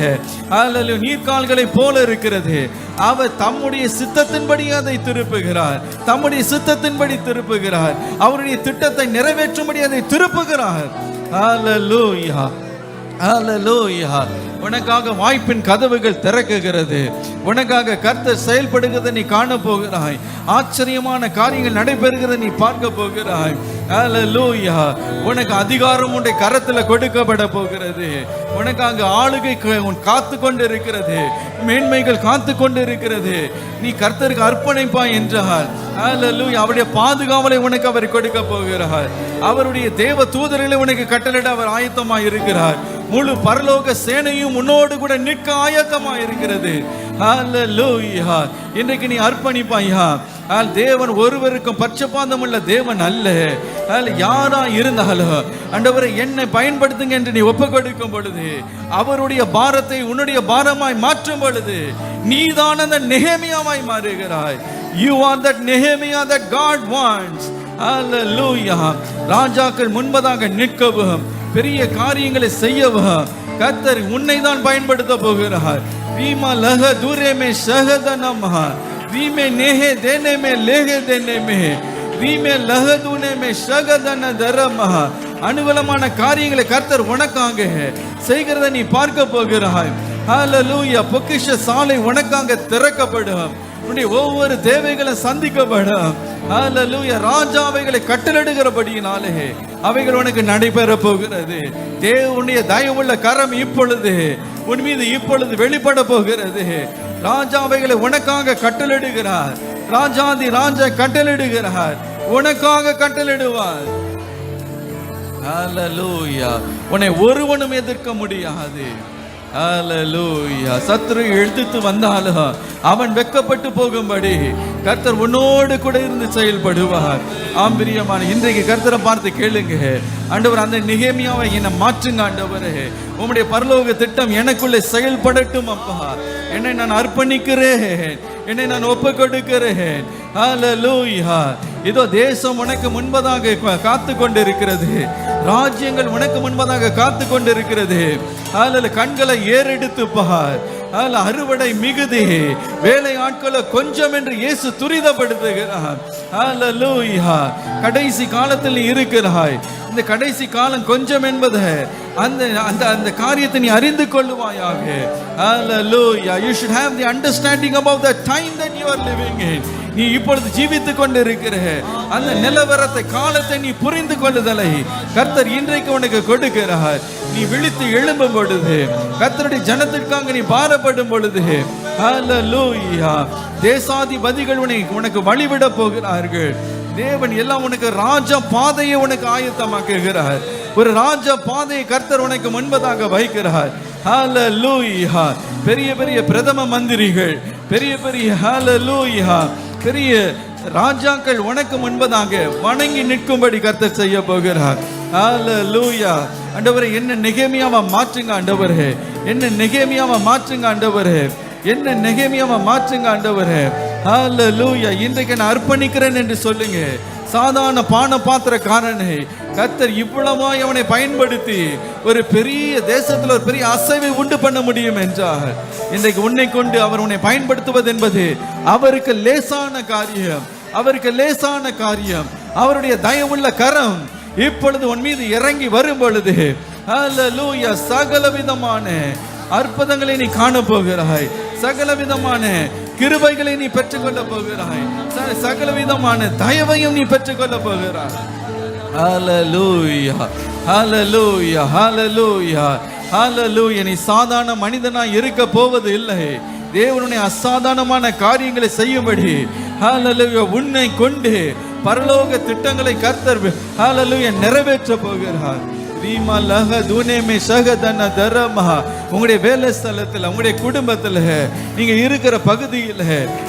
Speaker 1: ஹல்லேலூயா நீர்க்கால்களை போல இருக்கிறது. அவர் தம்முடைய சித்தத்தின்படி அதை திருப்புகிறார். தம்முடைய சித்தத்தின்படி திருப்புகிறார். அவருடைய திட்டத்தை நிறைவேற்றும்படி அதை திருப்புகிறார். ஹல்லேலூயா. ஹல்லேலூயா. உனக்காக வாய்ப்பின் கதவுகள் திறக்குகிறது. உனக்காக கர்த்தர் செயல்படுகிறதை நீ காண போகிறாய். ஆச்சரியமான காரியங்கள் நடைபெறுகிறதை நீ பார்க்க போகிறாய். ஹல்லேலூயா. உனக்கு அதிகாரம் உன்னுடைய கரத்தில் கொடுக்கப்பட போகிறது. உனக்காக ஆளுகை காத்து கொண்டு இருக்கிறது. மேன்மைகள் காத்து கொண்டு இருக்கிறது. நீ கர்த்தருக்கு அர்ப்பணிப்பாய் என்றால் ஹல்லேலூயா அவருடைய பாதுகாவலை உனக்கு அவர் கொடுக்க போகிறார். அவருடைய தேவ தூதர்களை உனக்கு கட்டளையிட அவர் ஆயத்தமாய் இருக்கிறார். முழு பரலோக சேனையும் உன்னோடு கூட நிற்க ஆயத்தமாய் இருக்கிறது. ஹல்லேலூயா. இன்றைக்கு நீ அர்ப்பணிப்பாயா? தேவன் ஒருவருக்கும் பட்சபாதம் உள்ள தேவன் அல்ல. யாரா இருந்தாலும் ஆண்டவரை என்னை பயன்படுத்துங்க என்று நீ ஒப்பு கொடுக்கும் பொழுது அவருடைய பாரத்தை உன்னுடைய பாரமாய் மாற்றும் பொழுது நீதான் அந்த நெகேமியாவாய் மாறுகிறாய். You are that Nehemiah that God wants. Hallelujah. ராஜாக்கள் முன்பதாக நிற்கவும் பெரிய காரியங்களை செய்யவும் கர்த்தர் உன்னை தான் பயன்படுத்த போகிறார். வீமா லஹ தூரே மே ஷஹதனமஹ வீமே நேஹே தேனே மே லேஹே தேனே மே வீமே லஹ தூனே மே ஷஹதன தரமஹ அனுகூலமான காரியங்களை கர்த்தர் உனக்காக செய்கிறதை நீ பார்க்க போகிறாய். ஹல்லேலூயா. பொக்கிஷ சாலை உனக்காக திறக்கப்படும். உன்னுடைய ஒவ்வொரு தேவைகளை சந்திக்கப்படும். ஹல்லேலூயா. ராஜாவைகளை கட்டளையிடுகிறபடியினாலே அவைகள் உனக்கு நடைபெற போகிறது. தேவனுடைய தயவுள்ள கரம் இப்பொழுது உன் மீது இப்பொழுது வெளிப்பட போகிறது. ராஜாவைகளை உனக்காக கட்டளையிடுகிறார். ராஜாதி ராஜா கட்டளையிடுகிறார். உனக்காக கட்டளையிடுவார். ஹல்லேலூயா. உன்னை ஒருவனும் எதிர்க்க முடியாது. ஹல்லேலூயா. சத்துரு எழுத்து வந்தாலும் அவன் வெக்கப்பட்டு போகும்படி கர்த்தர் உன்னோடு கூட இருந்து செயல்படுவார். ஆம்பிரியமான இன்றைக்கு கர்த்தரை பார்த்து கேளுங்க. ஆண்டவர் அந்த நெகேமியாவை என்னை மாற்றுங்க ஆண்டவரே. உம்முடைய பரலோக திட்டம் எனக்குள்ளே செயல்படட்டும் அப்பா. என்னை நான் அர்ப்பணிக்கிறேன். என்னை நான் ஒப்பு கொடுக்கிறேன். ஹல்லேலூயா. இதோ தேசம் உனக்கு முன்பதாக காத்து கொண்டிருக்கிறது. ராஜ்யங்கள் உனக்கு முன்பதாக காத்து கொண்டிருக்கிறது. ஹல்லேலூயா. கண்களை ஏறெடுத்து பார். அறுவடை மிகுதி, வேலை ஆட்கள கொஞ்சம் என்று இயேசு துரிதப்படுத்துகிறார். ஹல்லேலூயா. கடைசி காலத்தில் நீ இருக்கிறாய். இந்த கடைசி காலம் கொஞ்சம் என்பது அந்த அந்த அந்த காரியத்தை நீ அறிந்து கொள்ளுவாயாக. Hallelujah. You should have the understanding about the time that you are living in. நீ இப்பொழுது ஜீவித்துக் கொண்டிருக்கிற அந்த நிலவரத்தை காலத்தை நீ புரிந்து கொள்ளுதலை கர்த்தர் இன்றைக்கு உனக்கு கொடுக்கிறார். நீ விழித்து எழும்பும் பொழுது கர்த்தருடைய ஜனத்திற்காக நீ பாரப்படும் பொழுது ஹல்லேலூயா தேசாதிபதிகள் உனக்கு வழிவிட போகிறார்கள். தேவன் எல்லாம் உனக்கு ராஜ பாதையை உனக்கு ஆயத்தமாக்குகிறார். ஒரு ராஜ பாதையை கர்த்தர் உனக்கு முன்பதாக வைக்கிறார். ஹல்லேலூயா. பெரிய பெரிய பிரதம மந்திரிகள், பெரிய பெரிய ஹல்லேலூயா பெரிய ராஜாக்கள் உனக்கு முன்பதாக வணங்கி நிற்கும்படி கர்த்தர் செய்ய போகிறார். ஹல்லேலூயா. ஆண்டவரே என்ன நெகேமியாவை மாற்றுங்க ஆண்டவரே. என்ன நெகேமியாவை மாற்றுங்க ஆண்டவரே. என்ன நெகேமியாவை மாற்றுங்க ஆண்டவரே. ஹல்லேலூயா. இன்றைக்கு நான் அர்ப்பணிக்கிறேன் என்று சொல்லுங்க. சாதாரண பான பாத்திரக்காரனை கர்த்தர் இவ்வளவாய் அவனை பயன்படுத்தி ஒரு பெரிய தேசத்தில் ஒரு பெரிய அசைவை உண்டு பண்ண முடியும் என்றார். இன்றைக்கு உன்னை கொண்டு அவர் உன்னை பயன்படுத்துவது என்பது அவருக்கு லேசான காரியம். அவருக்கு லேசான காரியம். அவருடைய தயவுள்ள கரம் இப்பொழுது உன் மீது இறங்கி வரும் பொழுது ஹல்லேலூயா சகல விதமான அற்புதங்களை நீ காண போகிறாய். சகல விதமான கிருபைகளை நீ பெற்றுக்கொள்ள போகிறாய். சகல விதமான தயவையும் நீ பெற்றுக்கொள்ள போகிறாய். ஹல்லேலூயா. ஹல்லேலூயா. ஹல்லேலூயா. ஹalleluya. நீ சாதாரண மனிதனாய் இருக்க போவது இல்லை. தேவனுடைய அசாதாரணமான காரியங்களை செய்யும்படி ஹalleluya உன்னை கொண்டு பரலோக திட்டங்களை கர்த்தர் ஹalleluya நிறைவேற்ற போகிறார். ரீமா லஹ துனேமே ஷகதன தரமா. உங்களுடைய வேலை ஸ்தலத்தில், உங்களுடைய குடும்பத்தில், நீங்க இருக்கிற பகுதியில்,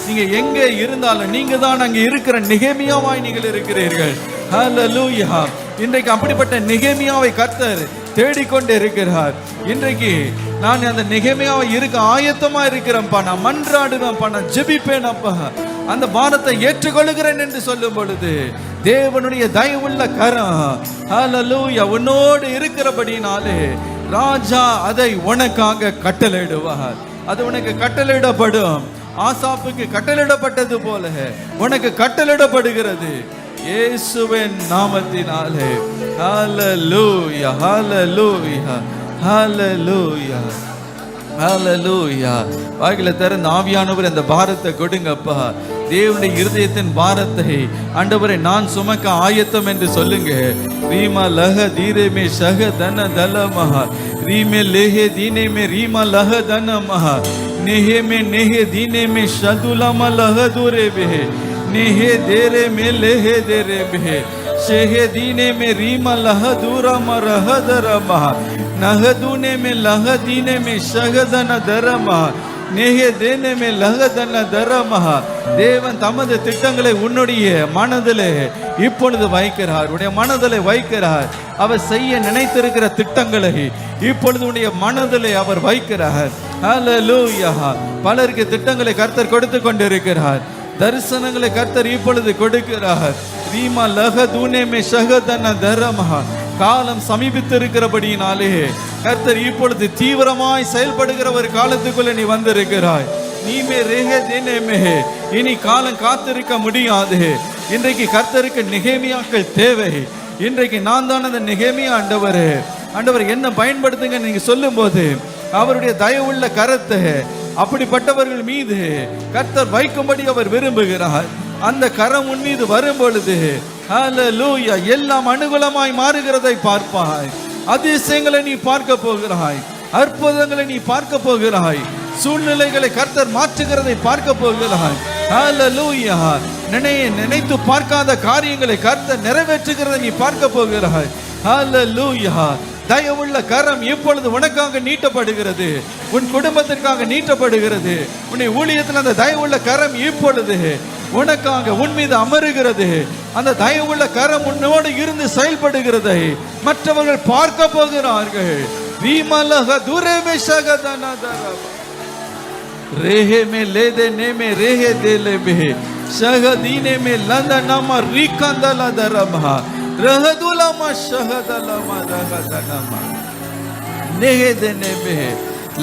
Speaker 1: நீங்க எங்க இருந்தாலும் நீங்க தான் அங்கே இருக்கிற நெகேமியாவாய் நீங்கள் இருக்கிறீர்கள். ஹalleluya. இன்றைக்கு அப்படிப்பட்ட நெகேமியாவை கர்த்தர் தேடிக்கொண்டு இருக்கிறார். இன்றைக்கு நான் அந்த நெகேமியாவை இருக்க ஆயத்தமா இருக்கிறேன்ப்பா, நான் மன்றாடுவேன்ப்பா, நான் ஜெபிப்பேனப்பா, அந்த பாரத்தை ஏற்றுக்கொள்கிறேன் என்று சொல்லும் பொழுது தேவனுடைய தயவுள்ள கரம் ஹalleluya உன்னோடு இருக்கிறபடினாலே ராஜா அதை உனக்காக கட்டளையிடுவார். அது உனக்கு கட்டளையிடப்படும். ஆசாப்புக்கு கட்டளையிடப்பட்டது போல உனக்கு கட்டளையிடப்படுகிறது இயேசுவின் நாமத்தினாலே. ஹalleluya ஹalleluya ஹalleluya ஹalleluya. வாயில திறந்து ஆவியானவர் அந்த பாரத்தை கொடுங்கப்பா. தேவனுடைய இருதயத்தின் பாரத்தை ஆண்டவரே நான் சுமக்க ஆயத்தம் என்று சொல்லுங்க. ரீமா லஹ தீரேமே ஷஹ தன தலமஹ ரீமே லேஹே தீனேமே ரீமா லஹ தனமஹ நேஹே நேஹே தீனேமே ஷதுலம லஹ துரேபே நேஹே தேரே மே லேஹே தேரே பே ஷேஹே தீனேமே ரீமா லஹ துரம ரஹ தரமஹ நஹதுனே மே லஹதீனே மே ஷகதன தரமா நேஹே தேனே மே லஹதன தரமா. தேவன் தமது திட்டங்களை உன்னுடைய மனதிலே இப்பொழுது வைக்கிறார். உன்னுடைய மனதிலே வைக்கிறார். அவர் செய்ய நினைத்திருக்கிற திட்டங்களை இப்பொழுது உன்னுடைய மனதிலே அவர் வைக்கிறார். ஹalleluya. பலருக்கு திட்டங்களை கர்த்தர் கொடுத்து கொண்டிருக்கிறார். தரிசனங்களை கர்த்தர் இப்பொழுது கொடுக்கிறார். ரீமா லஹதுனே மே ஷகதன தரமா. காலம் சமீபித்திருக்கிறபடியினாலே கர்த்தர் இப்பொழுது தீவிரமாய் செயல்படுகிற ஒரு காலத்துக்குள்ள நீ வந்திருக்கிறாய். நீமே ரேஹே தேனேமே. இனி காலம் காத்திருக்க முடியாது. இன்றைக்கு கர்த்தருக்கு நெகேமியாக்கள் தேவை. இன்றைக்கு நான் தான் அந்த நெகேமியா. ஆண்டவர் என்ன பயன்படுத்துங்க நீங்க சொல்லும் போது அவருடைய தயவுள்ள கரத்தை அப்படிப்பட்டவர்கள் மீது கர்த்தர் வைக்கும்படி அவர் விரும்புகிறார். அந்த கரம் உன் மீது வரும் பொழுது ஹalleluya எல்லாம் அனுகூலமாய் மாறுகிறதை பார்ப்பாய். அதிசயங்களை நீ பார்க்க போகிறாய். அற்புதங்களை நீ பார்க்க போகிறாய். சூழ்நிலைகளை கர்த்தர் மாற்றுகிறதை பார்க்க போகிறாய். ஹalleluya நினைத்து பார்க்காத காரியங்களை கர்த்தர் நிறைவேற்றுகிறதை நீ பார்க்க போகிறாய். ஹalleluya தயவுள்ள கரம் இப்பொழுது உனக்காக நீட்டப்படுகிறது. உன் குடும்பத்திற்காக நீட்டப்படுகிறது. உன்னை ஊழியத்தில் அந்த தயவுள்ள கரம் இப்பொழுது உனக்காக உன் மீது அமருகிறது. அந்த தயவுள்ள கரம் உன்னோடு இருந்து செயல்படுகிறதை மற்றவர்கள் பார்க்க போகிறார்கள். வீமலஹ துரேமே ஷகதனதரப ரேஹே மே லேதே நேமே ரேஹே தேலேபே ஷகதீனே மே லந்தனம ரிகந்தலதரப ரஹதுலம ஷஹதலம ரஹதனம நேஹே தேனேபே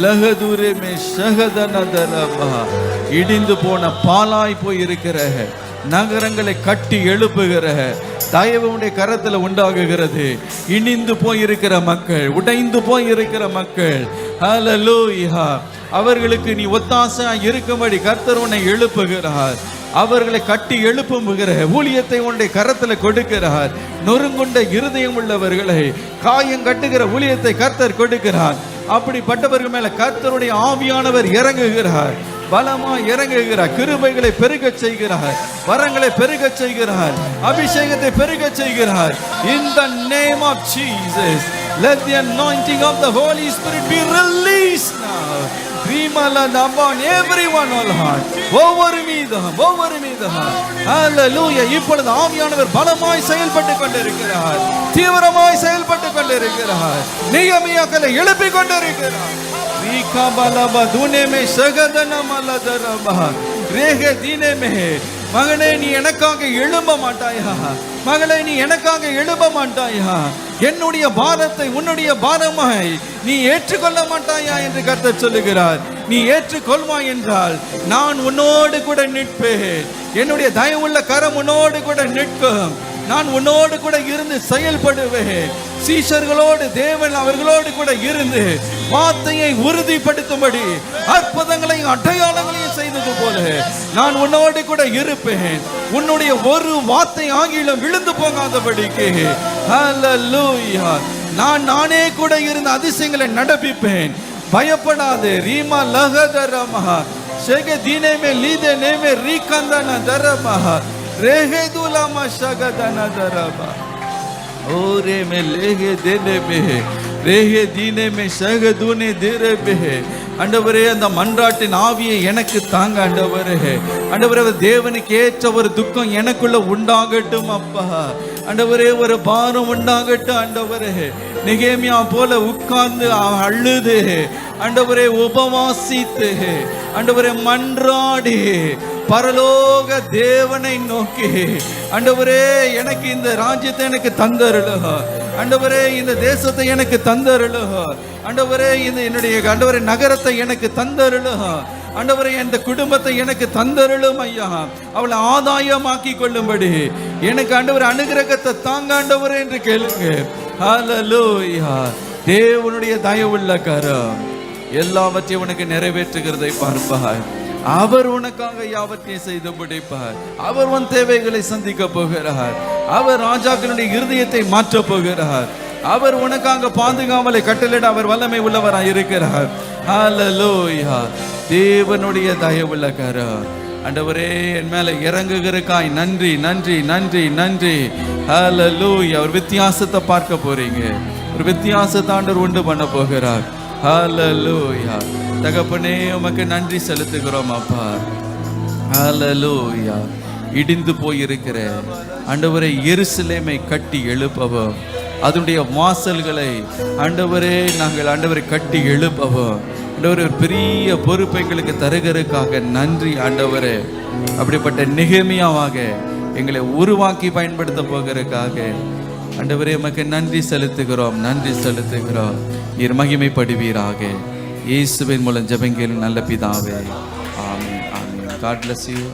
Speaker 1: லஹதுரே மே ஷஹதனதரப. இடிந்து போன பாலாய் போய் இருக்கிற நகரங்களை கட்டி எழுப்புகிற தயவுடைய கரத்துல உண்டாகுகிறது. இனிந்து போயிருக்கிற மக்கள், உடைந்து போயிருக்கிற மக்கள் ஹalleluya அவர்களுக்கு நீ ஒத்தாசையா இருக்கும்படி கர்த்தர் உன்னை எழுப்புகிறார். அவர்களை கட்டி எழுப்புகிற ஊழியத்தை உன்னுடைய கரத்துல கொடுக்கிறார். நொறுங்குண்ட இருதயம் உள்ளவர்களை காயம் கட்டுகிற ஊழியத்தை கர்த்தர் கொடுக்கிறார். அப்படிப்பட்டவர்கள் மேல கர்த்தருடைய ஆவியானவர் இறங்குகிறார். பலமா இறங்குகிறார். கிருபைகளை பெருக செய்கிறார். வரங்களை பெருக செய்கிறார். அபிஷேகத்தை பெருக செய்கிறார். In the name of Jesus, let the anointing of the Holy Spirit be released now. upon everyone, oh Lord. ஒவ்வொரு மீதும் ஹalleluya இப்பொழுது ஆவியானவர் பலமாய் செயல்பட்டு கொண்டிருக்கிறார். தீவிரமாய் செயல்பட்டு கொண்டிருக்கிறார். நெகேமியாக்களை எழுப்பிக் கொண்டிருக்கிறார். மகனே நீ எனக்காக எழும்ப மாட்டாயா? மகளே நீ எனக்காக எழும்ப மாட்டாயா? என்னுடைய பாரத்தை உன்னுடைய பாரமாய் நீ ஏற்றுக்கொள்ள மாட்டாயா என்று கர்த்தர் சொல்லுகிறார். நீ ஏற்றுக்கொள்வாய் என்றால் நான் உன்னோடு கூட நிற்பேன். என்னுடைய தயவுள்ள கரம் உன்னோடு கூட நிற்கும். நான் உன்னோடு கூட இருந்து செயல்படுவேன். சீஷர்களோடு தேவன் அவர்களோடு கூட இருந்து வார்த்தையை உறுதிப்படுத்தும்படி அற்புதங்களையும் அடையாளங்களையும் செய்தது போல நான் உன்னோடு கூட இருப்பேன். உன்னுடைய ஒரு வார்த்தை ஆகிலும் விழுந்து போகாதபடிக்கு ஹalleluya நானே கூட இருந்த அதிசயங்களை நடப்பிப்பேன். பயப்படாதே. ரீமா லகதரமஹ ஷெகே தீனேமே லீதே நேமே ரீகந்தன தரமஹ ரேஹேதுலமா ஷகதன தரம ஓரே மே லேஹே தேனேமே ரேஹே தீனேமே ஷகதுனே தேரபே. ஆண்டவரே, அந்த மன்றாட்டின் ஆவியை எனக்கு தாங்க ஆண்டவரே. ஆண்டவரே, தேவனுக்கு ஏற்ற ஒரு துக்கம் எனக்குள்ள உண்டாகட்டும் அப்பா. ஆண்டவரே, ஒரு பாரம் உண்டாகட்டும் ஆண்டவரே. நெகேமியா போல உட்கார்ந்து அழுது ஆண்டவரே, உபவாசித்து ஆண்டவரே, மன்றாடி பரலோக தேவனை நோக்கி ஆண்டவரே, எனக்கு இந்த ராஜ்யத்தை எனக்கு தந்தருளுக ஆண்டவரே, இந்த தேசத்தை எனக்கு தந்தருளுக ஆண்டவரே, இந்த என்னுடைய ஆண்டவரே நகரத்தை எனக்கு தந்தருளுக ஆண்டவரே, இந்த குடும்பத்தை எனக்கு தந்தருளும் ஐயா. அவளை ஆதாயமாக்கி கொள்ளும்படி எனக்கு ஆண்டவரே அனுகிரகத்தை தாங்க ஆண்டவரே என்று கேளுங்க. ஹல்லேலூயா. தேவனுடைய தயவுள்ள கரம் எல்லாவற்றையும் உனக்கு நிறைவேற்றுகிறதை பார்ப்பார். அவர் உனக்காக யாவற்றையும் செய்து முடிப்பார். அவர் உன் தேவைகளை சந்திக்க போகிறார். அவர் ராஜாக்களுடைய இருதயத்தை மாற்ற போகிறார். அவர் உனக்காக பாதுகாவலை கட்டளிட அவர் வல்லமை உள்ளவராய் இருக்கிறார். ஹல்லேலூயா. தேவனுடைய தயவுள்ள கரம் ஆண்டவரே என் மேல இறங்குகிறக்காய் நன்றி நன்றி நன்றி நன்றி. ஹல்லேலூயா. ஒரு வித்தியாசத்தை பார்க்க போறீங்க. ஒரு வித்தியாசத்தை ஆண்டவர் உண்டு பண்ண போகிறார். ஹல்லேலூயா. தகப்பனே, உமக்கு நன்றி செலுத்துகிறோம் அப்பா. ஹல்லேலூயா. இடிந்து போயிருக்கிற ஆண்டவரே எருசலேமை கட்டி எழுப்பவும், அதனுடைய வாசல்களை ஆண்டவரே நாங்கள் ஆண்டவரை கட்டி எழுப்பவும் ஆண்டவரே ஒரு பெரிய பொறுப்பை எங்களுக்கு தருகிறதுக்காக நன்றி ஆண்டவரே. அப்படிப்பட்ட நெகேமியாவாக எங்களை உருவாக்கி பயன்படுத்த போகிறதுக்காக ஆண்டவரே உமக்கு நன்றி செலுத்துகிறோம், நன்றி செலுத்துகிறோம். நீர் மகிமைப்படுவீராக. இயேசுவின் மூலம் ஜெபங்கள் நல்ல பிதாவே. ஆமென், ஆமென். God bless you.